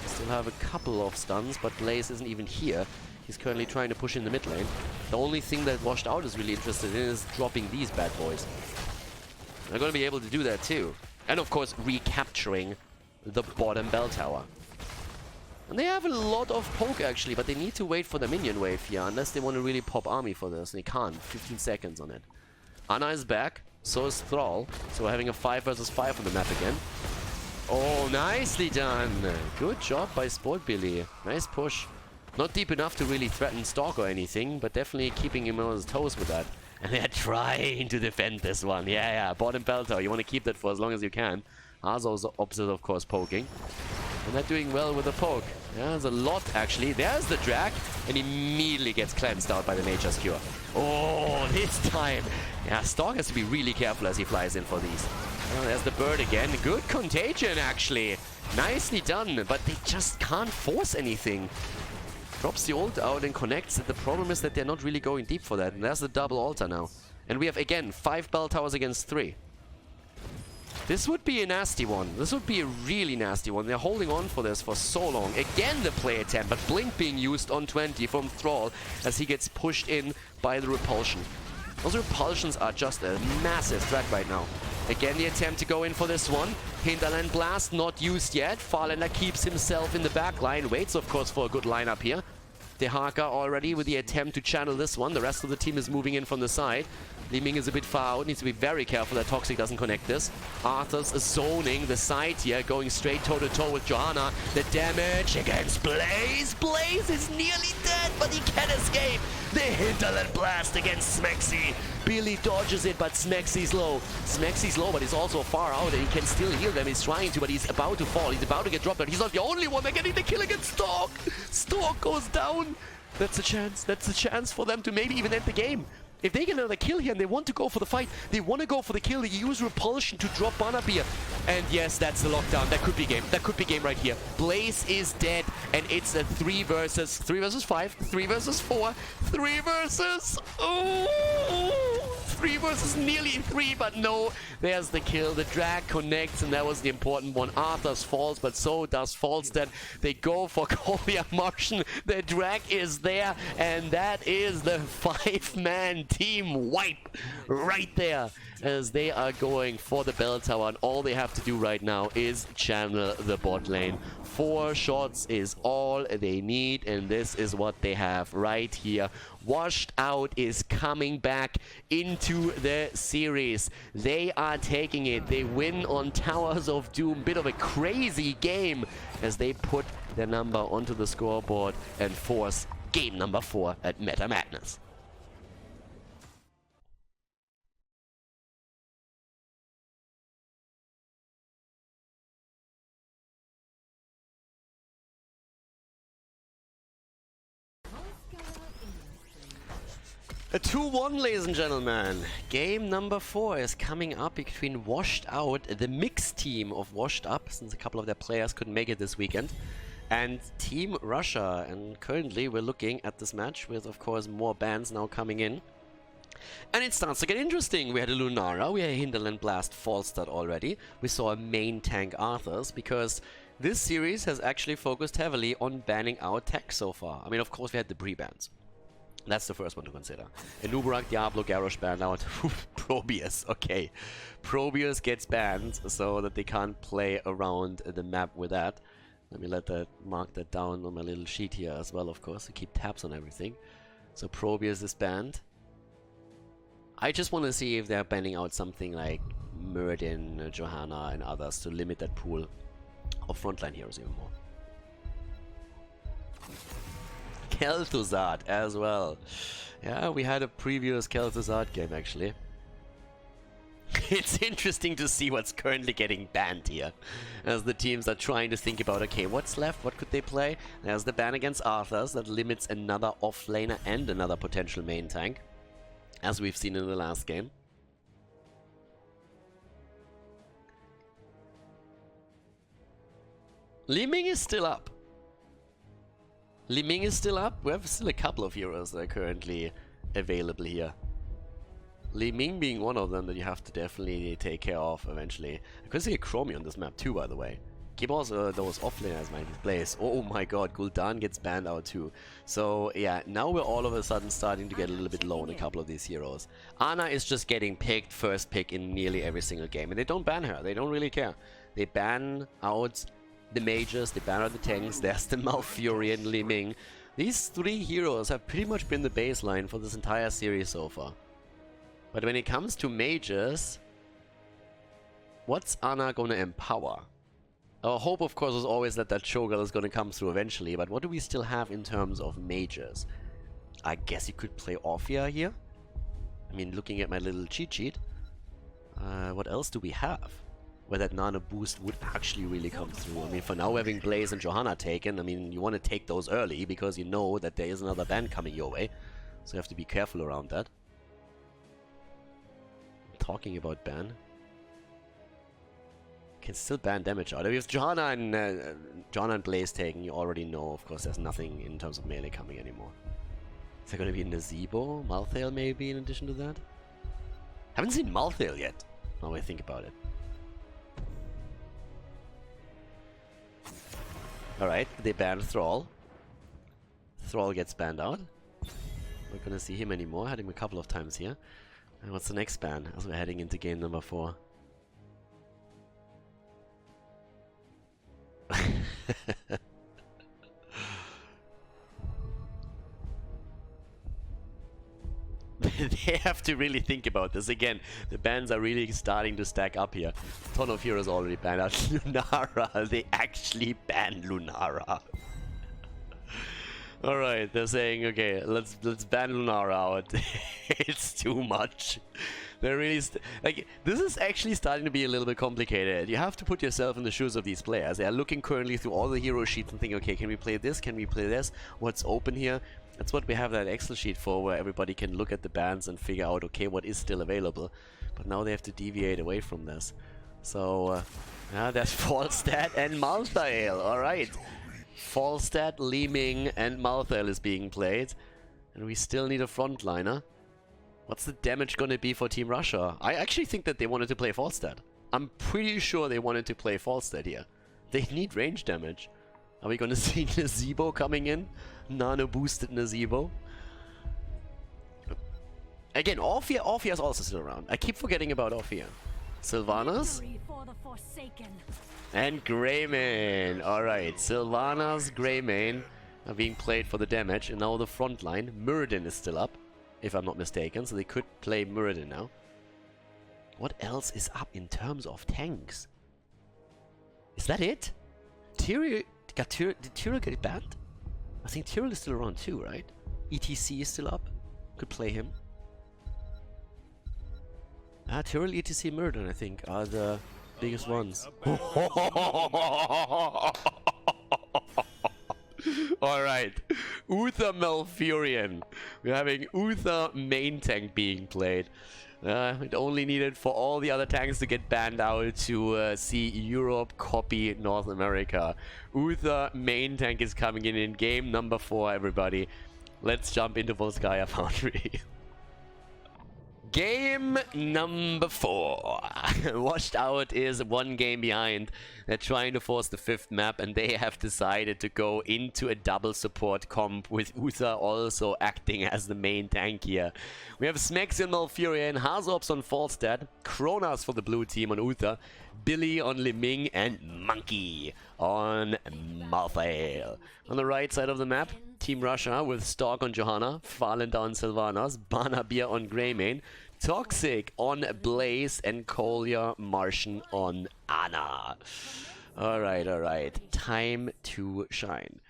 Still have a couple of stuns, but Blaze isn't even here. He's currently trying to push in the mid lane. The only thing that Washed Out is really interested in is dropping these bad boys. They're going to be able to do that too. And of course recapturing the bottom bell tower. And they have a lot of poke actually, but they need to wait for the minion wave here, unless they want to really pop army for this. They can't. 15 seconds on it. Ana is back, so is Thrall. So we're having a 5 versus 5 on the map again. Oh, nicely done. Good job by Sport Billy. Nice push. Not deep enough to really threaten Stalk or anything, but definitely keeping him on his toes with that. And they're trying to defend this one. Yeah, bottom bell tower. You want to keep that for as long as you can. Hazo's opposite, of course, poking. And they're doing well with the poke. Yeah, there's a lot, actually. There's the drag, and immediately gets cleansed out by the Nature's Cure. Oh, this time. Yeah, Stalk has to be really careful as he flies in for these. Oh, there's the bird again. Good contagion, actually. Nicely done, but they just can't force anything. Drops the ult out and connects. The problem is that they're not really going deep for that. And there's the double altar now. And we have, again, 5 bell towers against 3. This would be a nasty one. This would be a really nasty one. They're holding on for this for so long. Again, the play attempt, but Blink being used on 20 from Thrall as he gets pushed in by the repulsion. Those repulsions are just a massive threat right now. Again, the attempt to go in for this one. Hinterland Blast not used yet. Farlander keeps himself in the back line. Waits, of course, for a good lineup here. Dehaka already with the attempt to channel this one. The rest of the team is moving in from the side. Li Ming is a bit far out. Needs to be very careful that Toxic doesn't connect this. Arthur's zoning the side here, going straight toe-to-toe with Johanna. The damage against Blaze. Blaze is nearly dead, but he can escape. The Hinterland Blast against Smexy. Billy dodges it, but Smexy's low. Smexy's low, but he's also far out, and he can still heal them. He's trying to, but he's about to fall. He's about to get dropped, but he's not the only one. They're getting the kill against Stork. Stork goes down. That's a chance. That's a chance for them to maybe even end the game. If they get another kill here and they want to go for the fight, they want to go for the kill, they use Repulsion to drop Banabir. And yes, that's the lockdown. That could be game. That could be game right here. Blaze is dead, and it's a 3 versus 5, 3 versus 4, 3 versus... Oh! 3 versus nearly 3, but no. There's the kill. The drag connects, and that was the important one. Arthur's falls, but so does Falstead. They go for Collier Martian. The drag is there, and that is the 5-man team wipe right there as they are going for the bell tower, and all they have to do right now is channel the bot lane. 4 shots is all they need, and this is what they have right here. Washed Out is coming back into the series. They are taking it. They win on Towers of Doom. Bit of a crazy game as they put their number onto the scoreboard and force game number 4 at Meta Madness. A 2-1, ladies and gentlemen. Game number 4 is coming up between Washed Out, the mixed team of Washed Up, since a couple of their players couldn't make it this weekend, and Team Russia. And currently we're looking at this match with, of course, more bans now coming in. And it starts to get interesting. We had a Lunara, we had a Hinterland Blast Falstad already. We saw a main tank Arthurs, because this series has actually focused heavily on banning out tech so far. I mean, of course, we had the pre-bans. That's the first one to consider. Enubarak, Diablo, Garrosh banned out. Probius, okay. Probius gets banned so that they can't play around the map with that. Let me mark that down on my little sheet here as well, of course, to keep tabs on everything. So Probius is banned. I just want to see if they're banning out something like Muradin, Johanna, and others to limit that pool of frontline heroes even more. Kel'Thuzad as well. Yeah, we had a previous Kel'Thuzad game actually. It's interesting to see what's currently getting banned here, as the teams are trying to think about, okay, what's left, what could they play? There's the ban against Arthurs that limits another offlaner and another potential main tank, as we've seen in the last game. Li Ming is still up. Li Ming is still up. We have still a couple of heroes that are currently available here. Li Ming being one of them that you have to definitely take care of eventually. I could see a Chromie on this map too, by the way. Keep also those offlaners might be placed. Oh my god, Gul'dan gets banned out too. So yeah, now we're all of a sudden starting to get a little bit low on a couple of these heroes. Ana is just getting picked first pick in nearly every single game. And they don't ban her, they don't really care. They ban out the mages, they ban out the tanks, there's the Malfurion, Li Ming. These three heroes have pretty much been the baseline for this entire series so far. But when it comes to mages, what's Ana gonna empower? Our hope, of course, was always that Cho'Gall is gonna come through eventually, but what do we still have in terms of mages? I guess you could play Orphea here. I mean, looking at my little cheat sheet, what else do we have where that nano boost would actually really come through? I mean, for now, having Blaze and Johanna taken, I mean, you want to take those early because you know that there is another ban coming your way, so you have to be careful around that. Talking about ban, can still ban damage out. If Johanna and Blaze taken, you already know, of course, there's nothing in terms of melee coming anymore. Is there going to be Nazebo? Malthael maybe in addition to that? Haven't seen Malthael yet, now I think about it. Alright, they banned Thrall. Thrall gets banned out. Not gonna see him anymore, had him a couple of times here. And what's the next ban as we're heading into game number 4? They have to really think about this. Again, the bans are really starting to stack up here. A ton of heroes already banned out. Lunara, they actually banned Lunara. Alright, they're saying, okay, let's ban Lunara out. It's too much. They're really like, this is actually starting to be a little bit complicated. You have to put yourself in the shoes of these players. They are looking currently through all the hero sheets and thinking, okay, can we play this? Can we play this? What's open here? That's what we have that Excel sheet for, where everybody can look at the bans and figure out, okay, what is still available. But now they have to deviate away from this. So, yeah, there's Falstad and Malthael. Alright. Falstad, Li Ming, and Malthael is being played. And we still need a frontliner. What's the damage gonna be for Team Russia? I actually think that they wanted to play Falstad. I'm pretty sure they wanted to play Falstad here. They need range damage. Are we gonna see Nazebo coming in? Nano boosted Nazebo. Again, Orphea is also still around. I keep forgetting about Orphea. Sylvanas and Greymane. Alright, Sylvanas, Greymane are being played for the damage, and now the front line. Muradin is still up, if I'm not mistaken, so they could play Muradin now. What else is up in terms of tanks? Is that it? Did Tyrael get banned? I think Tyrael is still around too, right? ETC is still up. Could play him. Tyrael, ETC, Muradin, I think, are the biggest ones. Alright. Uther Malfurion. We're having Uther main tank being played. It only needed for all the other tanks to get banned out to see Europe copy North America. Uther main tank is coming in game number 4, everybody. Let's jump into Volskaya Foundry. Game number 4. Washed Out is 1 game behind. They're trying to force the 5th map, and they have decided to go into a double support comp with Uther also acting as the main tank here. We have Smex on Malfurion, Hazops on Falstad, Kronas for the blue team on Uther, Billy on Liming, and Monkey on Malthael. On the right side of the map, Team Russia with Stork on Johanna, Falenda on Sylvanas, Banabir on Greymane, Toxic on Blaze, and Kolya Martian on Anna. Alright. Time to shine.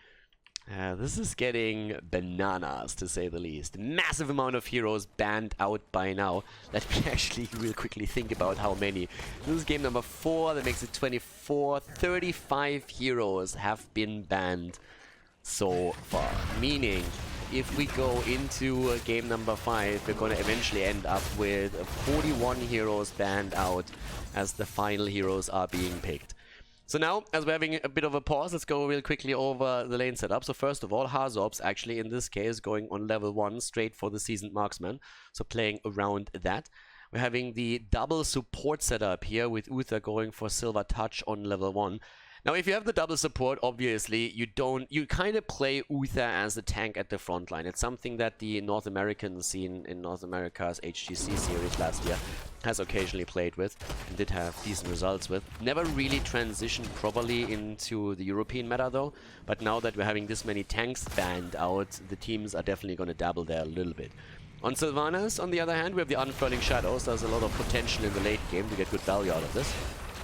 This is getting bananas, to say the least. Massive amount of heroes banned out by now. Let me actually real quickly think about how many. This is game number 4, that makes it 24. 35 heroes have been banned so far. Meaning, if we go into game number 5, we're going to eventually end up with 41 heroes banned out as the final heroes are being picked. So now, as we're having a bit of a pause, let's go real quickly over the lane setup. So first of all, Hazops actually in this case going on level 1 straight for the Seasoned Marksman. So playing around that. We're having the double support setup here with Uther going for Silver Touch on level 1. Now, if you have the double support, obviously, you kind of play Uther as the tank at the front line. It's something that the North American scene in North America's HGC series last year has occasionally played with and did have decent results with. Never really transitioned properly into the European meta though, but now that we're having this many tanks banned out, the teams are definitely going to dabble there a little bit. On Sylvanas, on the other hand, we have the Unfurling Shadows. There's a lot of potential in the late game to get good value out of this.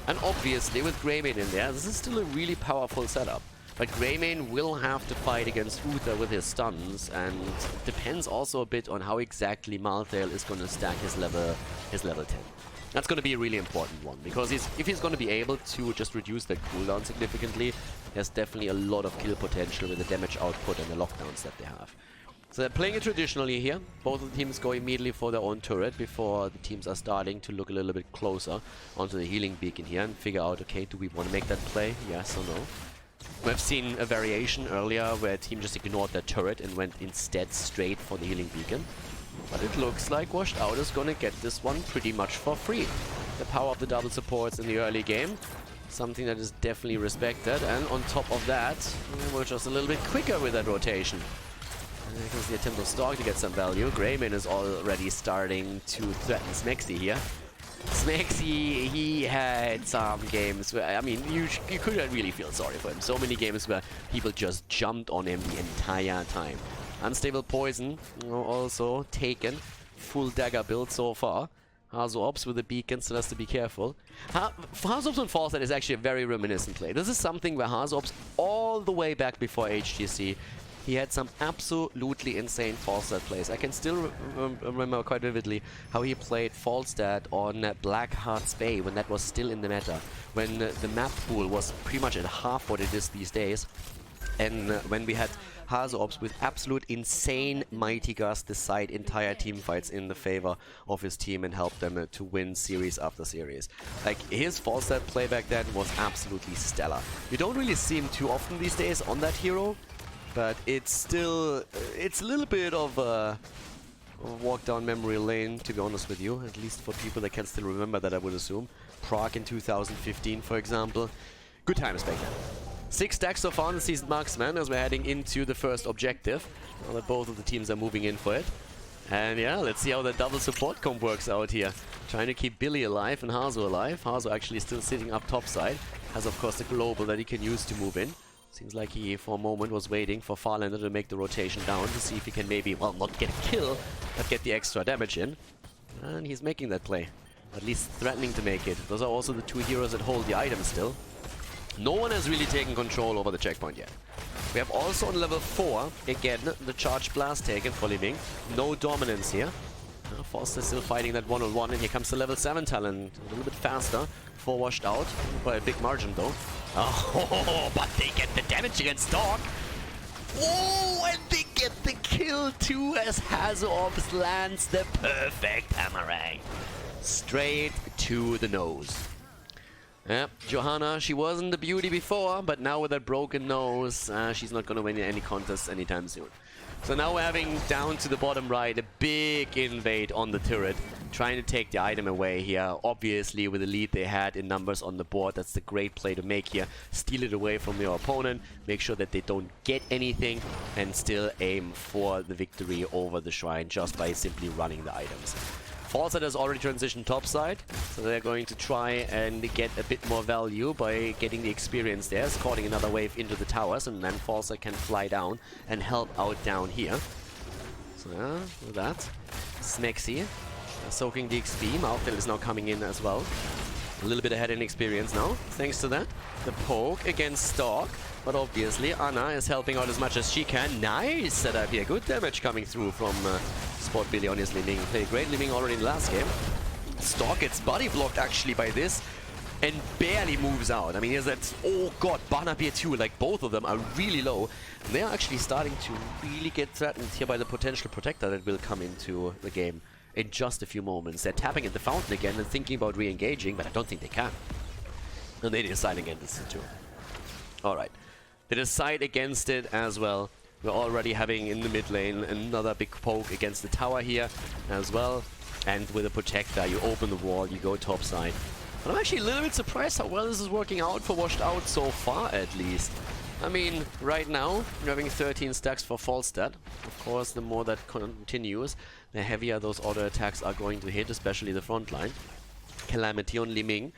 And obviously, with Greymane in there, this is still a really powerful setup. But Greymane will have to fight against Uther with his stuns, and depends also a bit on how exactly Malthael is going to stack his level 10. That's going to be a really important one, because if he's going to be able to just reduce the cooldown significantly, there's definitely a lot of kill potential with the damage output and the lockdowns that they have. So they're playing it traditionally here. Both of the teams go immediately for their own turret before the teams are starting to look a little bit closer onto the healing beacon here and figure out, okay, do we want to make that play? Yes or no? We've seen a variation earlier where a team just ignored their turret and went instead straight for the healing beacon. But it looks like Washed Out is going to get this one pretty much for free. The power of the double supports in the early game, something that is definitely respected. And on top of that, we're just a little bit quicker with that rotation. There goes the attempt of Stork to get some value. Greymane is already starting to threaten Smexy here. Smexy, he had some games where, I mean, you could really feel sorry for him. So many games where people just jumped on him the entire time. Unstable Poison, also taken. Full dagger build so far. Hazops with the beacon still has to be careful. Hazops on Falstad is actually a very reminiscent play. This is something where Hazops, all the way back before HGC, he had some absolutely insane Falstad plays. I can still remember quite vividly how he played Falstad on Blackheart's Bay when that was still in the meta. When the map pool was pretty much at half what it is these days. And when we had Hazops with absolute insane Mighty Gust decide entire team fights in the favor of his team and help them to win series after series. Like, his Falstad play back then was absolutely stellar. You don't really see him too often these days on that hero, but it's still, it's a little bit of a walk down memory lane, to be honest with you. At least for people that can still remember that, I would assume. Prague in 2015, for example. Good times back then. 6 stacks so far on the Seasoned Marksman as we're heading into the first objective. Now that both of the teams are moving in for it. And yeah, let's see how the double support comp works out here. Trying to keep Billy alive and Hazo alive. Hazo actually still sitting up topside. Has of course the global that he can use to move in. Seems like he, for a moment, was waiting for Farlander to make the rotation down to see if he can maybe, well, not get a kill, but get the extra damage in. And he's making that play. At least threatening to make it. Those are also the 2 heroes that hold the item still. No one has really taken control over the checkpoint yet. We have also on level 4, again, the Charge Blast taken for Liming. No dominance here. Foster still fighting that one-on-one, and here comes the level 7 talent. A little bit faster, 4 Washed Out, by a big margin though. Oh, but they get the damage against Stork. Oh, and they get the kill too as Hazorbs lands the perfect hammerang. Straight to the nose. Yep, Johanna, she wasn't the beauty before, but now with that broken nose, she's not going to win any contests anytime soon. So now we're having down to the bottom right a big invade on the turret, trying to take the item away here. Obviously, with the lead they had in numbers on the board, that's the great play to make here. Steal it away from your opponent, make sure that they don't get anything, and still aim for the victory over the shrine just by simply running the items. Falset has already transitioned topside, so they're going to try and get a bit more value by getting the experience there, scoring another wave into the towers, and then Falset can fly down and help out down here. So yeah, with that, Smexy soaking the XP. Malfil is now coming in as well. A little bit ahead in experience now, thanks to that. The poke against Stalk, but obviously Anna is helping out as much as she can. Nice setup here, good damage coming through from Spot Billy on his Li Ming. Played great Li Ming already in the last game. Stalk gets body blocked actually by this and barely moves out. I mean, here's that, oh god, Barnabeer too, like both of them are really low. And they are actually starting to really get threatened here by the potential protector that will come into the game in just a few moments. They're tapping at the fountain again and thinking about re-engaging, but I don't think they can. And they decide against it too. Alright. They decide against it as well. We're already having in the mid lane another big poke against the tower here as well. And with a protector, you open the wall, you go topside. But I'm actually a little bit surprised how well this is working out for Washed Out so far, at least. I mean, right now, you're having 13 stacks for Falstad. Of course, the more that continues, the heavier those auto attacks are going to hit, especially the front line. Calamity on Li Ming.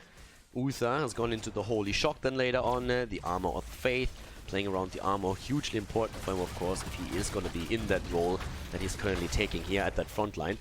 Uther has gone into the Holy Shock then later on. The Armor of Faith. Playing around the armor, hugely important for him, of course, if he is going to be in that role that he's currently taking here at that front line.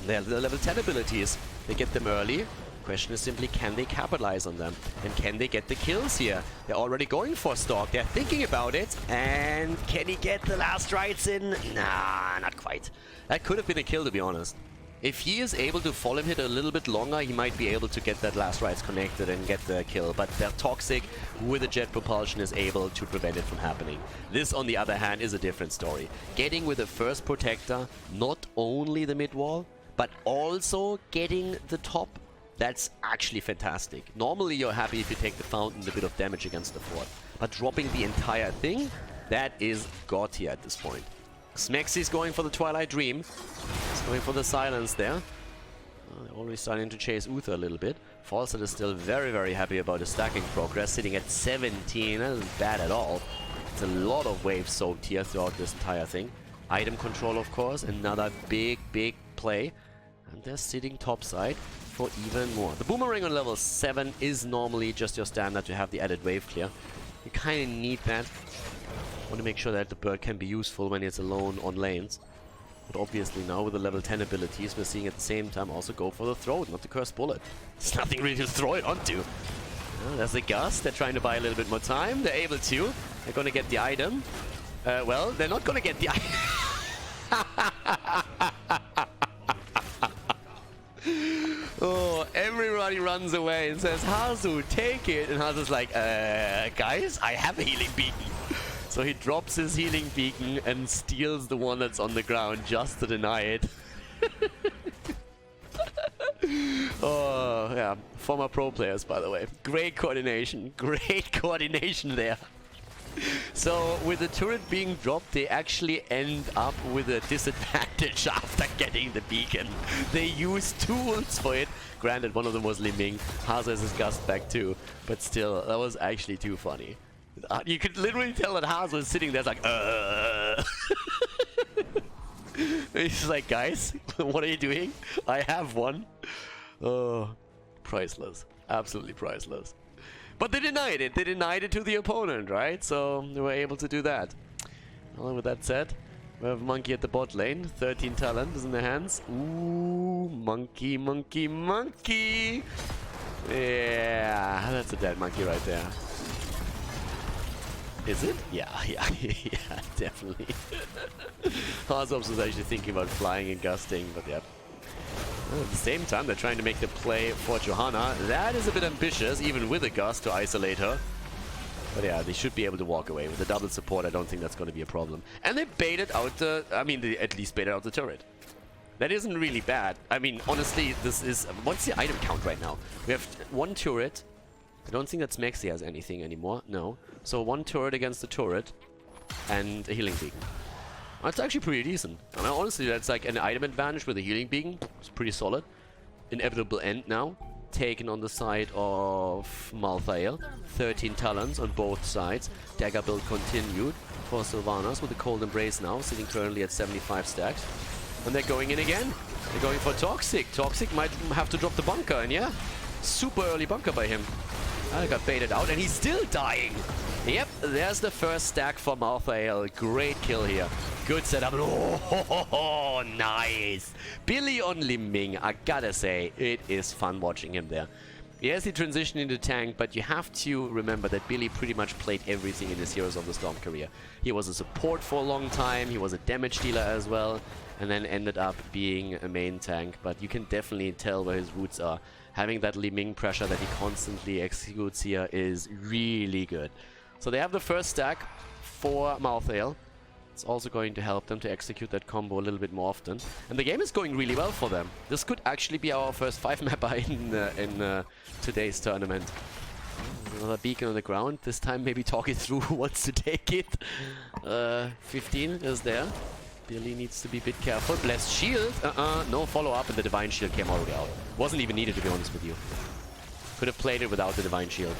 They're the level 10 abilities. They get them early. Question is simply, can they capitalize on them? And can they get the kills here? They're already going for Stalk. They're thinking about it. And can he get the last rights in? Nah, not quite. That could have been a kill, to be honest. If he is able to follow him hit a little bit longer, he might be able to get that last rights connected and get the kill. But they're Toxic with the jet propulsion is able to prevent it from happening. This, on the other hand, is a different story. Getting with the first protector, not only the mid wall, but also getting the top, that's actually fantastic. Normally you're happy if you take the fountain, a bit of damage against the fort. But dropping the entire thing, that is god tier at this point. Smexy's going for the Twilight Dream. He's going for the silence there. They're already starting to chase Uther a little bit. Falset is still very, very happy about his stacking progress, sitting at 17. That isn't bad at all. It's a lot of waves soaked here throughout this entire thing. Item control, of course, another big, big play. And they're sitting topside for even more. The Boomerang on level 7 is normally just your standard to have the added wave clear. You kind of need that. Want to make sure that the bird can be useful when it's alone on lanes. But obviously now with the level 10 abilities, we're seeing at the same time also go for the throat, not the cursed bullet. There's nothing really to throw it onto. There's the Gust. They're trying to buy a little bit more time. They're able to. They're going to get the item. Well, they're not going to get the item. Oh, everybody runs away and says, Hazu, take it. And Hazu's like, guys, I have a healing beacon. So he drops his healing beacon and steals the one that's on the ground just to deny it. Oh, yeah. Former pro players, by the way. Great coordination. Great coordination there. So, with the turret being dropped, they actually end up with a disadvantage after getting the beacon. They used tools for it. Granted, one of them was Li Ming. Hazu has his Gust back too. But still, that was actually too funny. You could literally tell that Hazu was sitting there like, He's like, guys, what are you doing? I have one. Oh, priceless. Absolutely priceless. But they denied it. They denied it to the opponent, right? So they were able to do that. Well, with that said, we have Monkey at the bot lane. 13 talent is in their hands. Ooh, Monkey, Monkey, Monkey. Yeah, that's a dead monkey right there. Is it? Yeah, yeah, yeah, definitely. Hazorbs was actually thinking about flying and gusting, but yeah. Well, at the same time, they're trying to make the play for Johanna. That is a bit ambitious, even with a gust to isolate her. But yeah, they should be able to walk away. With the double support, I don't think that's going to be a problem. And they baited out the... I mean, they at least baited out the turret. That isn't really bad. I mean, honestly, this is... What's the item count right now? We have one turret. I don't think that Smexy has anything anymore. No. So one turret against the turret. And a healing beacon. That's actually pretty decent. I mean, honestly, that's like an item advantage with a healing beacon. It's pretty solid. Inevitable end now. Taken on the side of Malthael. 13 talents on both sides. Dagger build continued for Sylvanas with the Cold Embrace now, sitting currently at 75 stacks. And they're going in again. They're going for Toxic. Toxic might have to drop the bunker, and yeah, super early bunker by him. I got baited out, and he's still dying. Yep, there's the first stack for Malthael. Great kill here. Good setup. Oh, nice. Billy on Liming. I gotta say, it is fun watching him there. Yes, he transitioned into tank, but you have to remember that Billy pretty much played everything in his Heroes of the Storm career. He was a support for a long time, he was a damage dealer as well, and then ended up being a main tank. But you can definitely tell where his roots are. Having that Liming pressure that he constantly executes here is really good. So they have the first stack for Malthael. It's also going to help them to execute that combo a little bit more often. And the game is going really well for them. This could actually be our first 5-mapper in today's tournament. Another beacon on the ground. This time maybe talk it through who wants to take it. 15 is there. Billy needs to be a bit careful. Blessed Shield. No follow-up, and the Divine Shield came already out. Wasn't even needed, to be honest with you. Could have played it without the Divine Shield.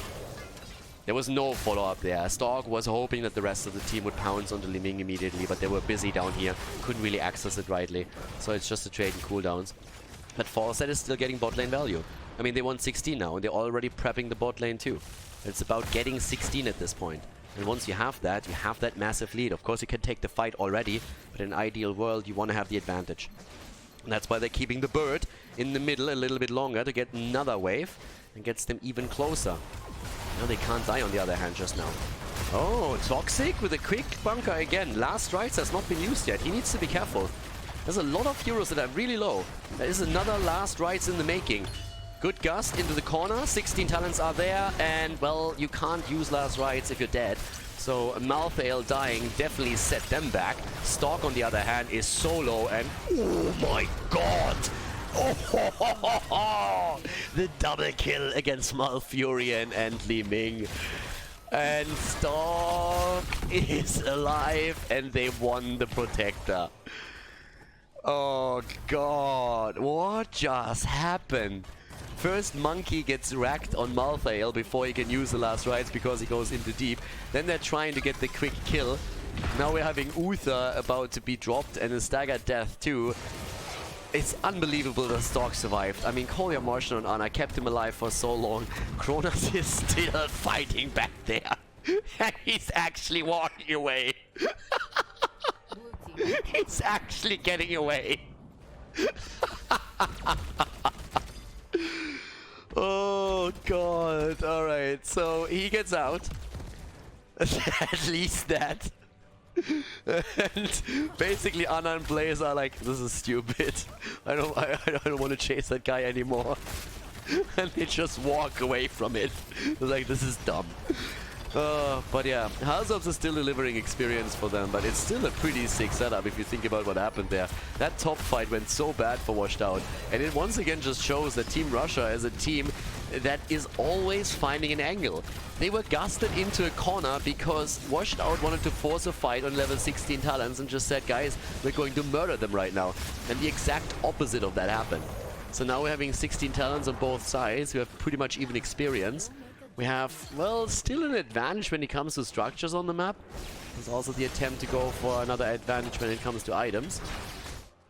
There was no follow-up there. Stork was hoping that the rest of the team would pounce onto Liming immediately, but they were busy down here. Couldn't really access it rightly. So it's just a trade and cooldowns. But Fawcett is still getting bot lane value. I mean, they won 16 now, and they're already prepping the bot lane too. It's about getting 16 at this point. And once you have that massive lead. Of course, you can take the fight already, but in an ideal world, you want to have the advantage. And that's why they're keeping the bird in the middle a little bit longer to get another wave and gets them even closer. Now they can't die on the other hand just now. Oh, Toxic with a quick bunker again. Last rights has not been used yet. He needs to be careful. There's a lot of heroes that are really low. There is another last rights in the making. Good gust into the corner. 16 talents are there. And, well, you can't use last rights if you're dead. So Malthael dying definitely set them back. Stork, on the other hand, is so low. And, oh my god! Oh, the double kill against Malfurion and Liming. And Stork is alive, and they won the Protector. Oh god, what just happened? First Monkey gets racked on Malthael before he can use the last rights because he goes into deep. Then they're trying to get the quick kill. Now we're having Uther about to be dropped and a staggered death too. It's unbelievable that Stork survived. I mean, call your Martian on Anna, kept him alive for so long. Kronos is still fighting back there. And he's actually walking away. He's actually getting away. Oh god. Alright, so he gets out. At least that. And basically Anna and Blaze are like, this is stupid. I don't want to chase that guy anymore. And they just walk away from it. They're like, this is dumb. But yeah, Halzops is still delivering experience for them, but it's still a pretty sick setup if you think about what happened there. That top fight went so bad for Washed Out, and it once again just shows that Team Russia is a team that is always finding an angle. They were gusted into a corner because Washed Out wanted to force a fight on level 16 talents and just said, guys, we're going to murder them right now. And the exact opposite of that happened. So now we're having 16 talents on both sides. We have pretty much even experience. We have, well, still an advantage when it comes to structures on the map. There's also the attempt to go for another advantage when it comes to items.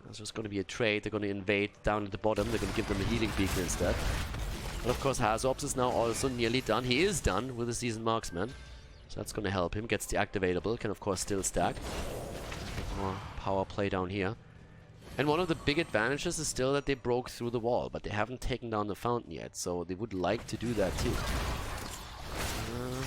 There's just going to be a trade. They're going to invade down at the bottom. They're going to give them a healing beacon instead. But of course, Halzops is now also nearly done. He is done with the Seasoned Marksman. So that's going to help him. Gets the activatable. Can of course still stack. More power play down here. And one of the big advantages is still that they broke through the wall. But they haven't taken down the fountain yet. So they would like to do that too.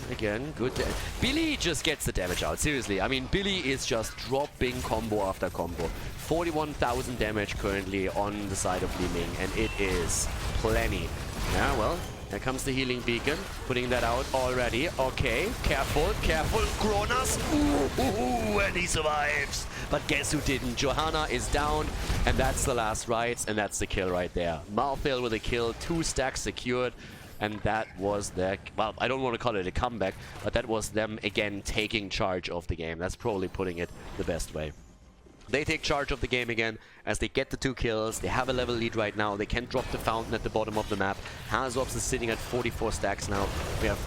Again, good. Billy just gets the damage out. Seriously, I mean, Billy is just dropping combo after combo. 41,000 damage currently on the side of Liming, and it is plenty. Yeah, well, Here comes the healing beacon, putting that out already. Okay, careful, careful. Kronos, and he survives. But guess who didn't? Johanna is down, and that's the last rights, and that's the kill right there. Malthael with a kill, 2 stacks secured, and that was their, well, I don't want to call it a comeback, but that was them again taking charge of the game. That's probably putting it the best way. They take charge of the game again as they get the 2 kills. They have a level lead right now. They can drop the fountain at the bottom of the map. Hazops is sitting at 44 stacks now. We have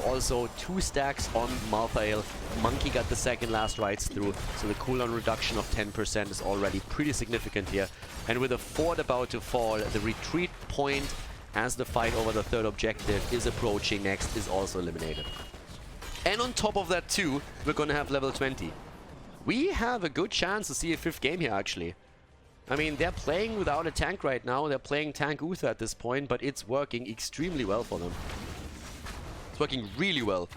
also 2 stacks on Malthael. Monkey got the second last rights through, so the cooldown reduction of 10% is already pretty significant here. And with a fort about to fall, the retreat point as the fight over the 3rd objective is approaching next is also eliminated. And on top of that too, we're gonna have level 20. We have a good chance to see a 5th game here, actually. I mean, they're playing without a tank right now. They're playing tank Uther at this point, but it's working extremely well for them. It's working really well.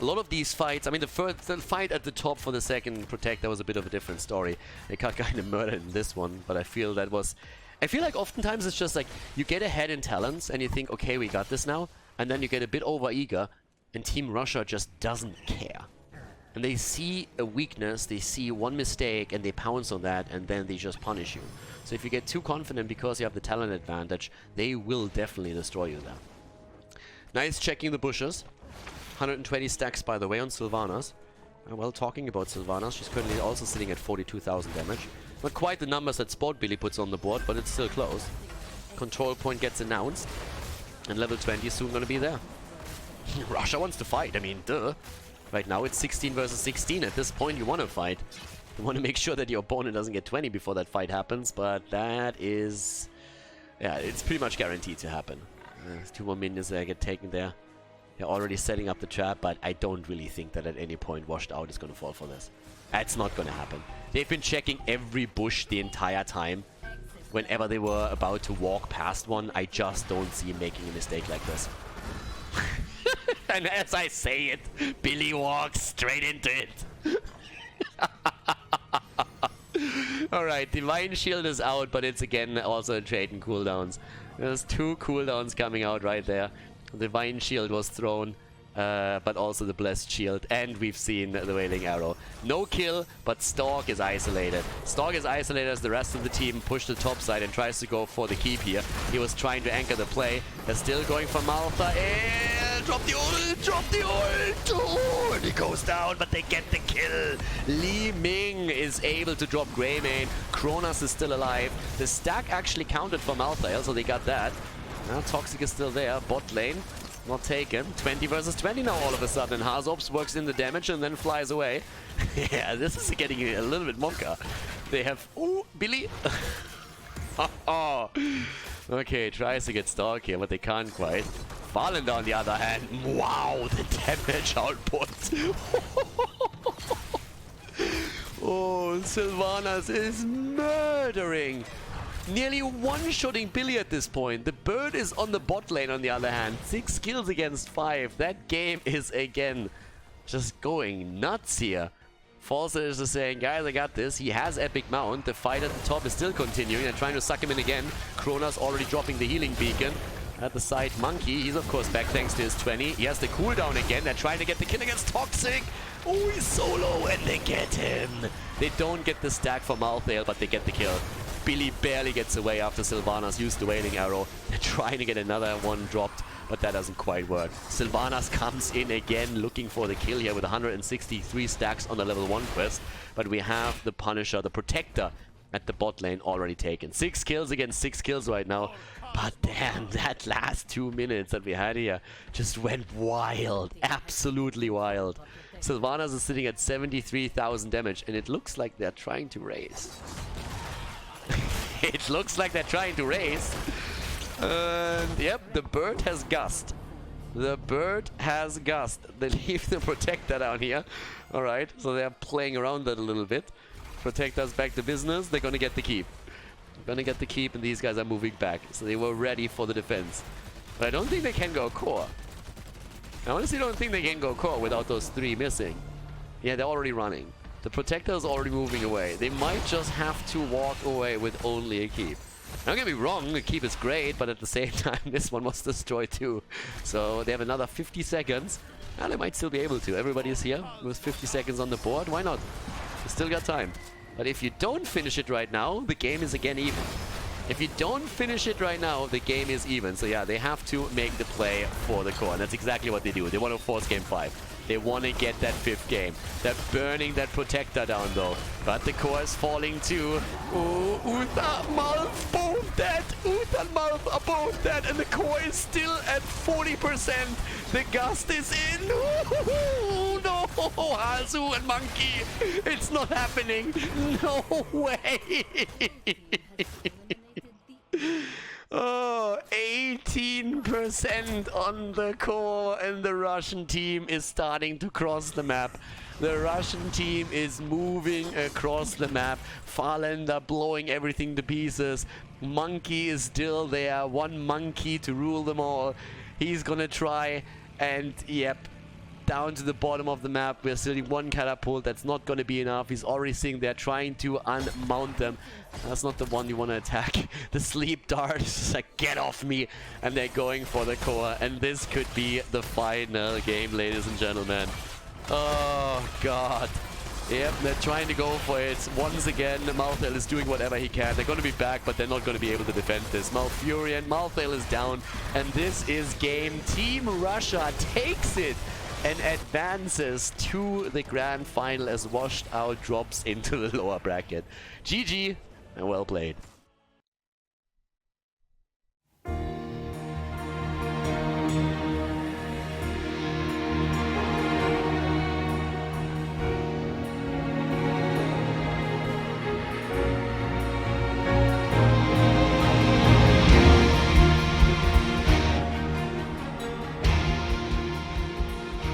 A lot of these fights, I mean, the fight at the top for the 2nd Protector was a bit of a different story. They got kind of murdered in this one, but I feel that was... I feel like oftentimes it's just like, you get ahead in talents, and you think, okay, we got this now, and then you get a bit over-eager, and Team Russia just doesn't care. And they see a weakness, they see one mistake, and they pounce on that, and then they just punish you. So if you get too confident because you have the talent advantage, they will definitely destroy you there. Nice checking the bushes. 120 stacks, by the way, on Sylvanas. Well, talking about Sylvanas, she's currently also sitting at 42,000 damage. Not quite the numbers that Sport Billy puts on the board, but it's still close. Control point gets announced, and level 20 is soon going to be there. Russia wants to fight, I mean, duh. Right now it's 16 versus 16. At this point you want to fight. You want to make sure that your opponent doesn't get 20 before that fight happens, but that is... yeah, it's pretty much guaranteed to happen. 2 more minions that get taken there. They're already setting up the trap, but I don't really think that at any point Washed Out is going to fall for this. That's not going to happen. They've been checking every bush the entire time. Whenever they were about to walk past one, I just don't see him making a mistake like this. And as I say it, Billy walks straight into it. Alright, Divine Shield is out, but it's again also a trade in cooldowns. There's 2 cooldowns coming out right there. Divine Shield was thrown, but also the Blessed Shield, and we've seen the Wailing Arrow. No kill, but Stork is isolated. Stork is isolated as the rest of the team push the top side and tries to go for the keep here. He was trying to anchor the play. They're still going for Maltha. Drop the ult! Drop the ult! Oh, and he goes down, but they get the kill. Li Ming is able to drop Greymane. Kronos is still alive. The stack actually counted for Malthael, so they got that. Now Toxic is still there. Bot lane. Not taken. 20 versus 20 now all of a sudden. Hazops works in the damage and then flies away. Yeah, this is getting a little bit monka. They have... ooh, Billy! Okay, tries to get Stalk here, but they can't quite. Fallen on the other hand. Wow, the damage output. Oh, Sylvanas is murdering. Nearly one-shotting Billy at this point. The bird is on the bot lane on the other hand. 6 kills against 5. That game is again just going nuts here. Falser is just saying, guys, I got this. He has Epic Mount. The fight at the top is still continuing. They're trying to suck him in again. Kronos already dropping the healing beacon. At the side, Monkey, he's of course back thanks to his 20. He has the cooldown again. They're trying to get the kill against Toxic. Oh, he's solo and they get him. They don't get the stack for Malthael, but they get the kill. Billy barely gets away after Sylvanas used the Wailing Arrow. They're trying to get another one dropped, but that doesn't quite work. Sylvanas comes in again looking for the kill here with 163 stacks on the level 1 quest. But we have the Punisher, the Protector, at the bot lane already taken. 6 kills against 6 kills right now. But damn, that last 2 minutes that we had here just went wild. Absolutely wild. Sylvanas is sitting at 73,000 damage, and it looks like they're trying to raise. It looks like they're trying to raise. And yep, the bird has gust. The bird has gust. They leave the Protector down here. Alright, so they're playing around that a little bit. Protector's back to business. They're gonna get the keep. Gonna get the keep, and these guys are moving back. So they were ready for the defense. But I don't think they can go core. I honestly don't think they can go core without those 3 missing. Yeah, they're already running. The Protector is already moving away. They might just have to walk away with only a keep. Don't get me wrong, the keep is great, but at the same time, this one was destroyed too. So they have another 50 seconds. And they might still be able to. Everybody is here with 50 seconds on the board. Why not? You still got time. But if you don't finish it right now, the game is again even. If you don't finish it right now, the game is even. So yeah, they have to make the play for the core. And that's exactly what they do. They want to force game 5. They want to get that 5th game. They're burning that protector down though. But the core is falling too. Ooh, Uther, Malf, both dead. Uther and Malf are both dead. And the core is still at 40%. The gust is in. Ooh, no, Hazu and Monkey. It's not happening. No way. Oh, 18% on the core, and the Russian team is starting to cross the map. The Russian team is moving across the map. Farlander blowing everything to pieces. Monkey is still there. One monkey to rule them all. He's gonna try, and yep, down to the bottom of the map. We're still in one catapult. That's not going to be enough. He's already sitting there trying to unmount them. That's not the one you want to attack. The sleep dart is like, get off me. And they're going for the core. And this could be the final game, ladies and gentlemen. Oh, God. Yep, they're trying to go for it. Once again, Malthael is doing whatever he can. They're going to be back, but they're not going to be able to defend this. Malfurion, Malthael is down. And this is game. Team Russia takes it and advances to the grand final as Washed Out drops into the lower bracket. GG and well played.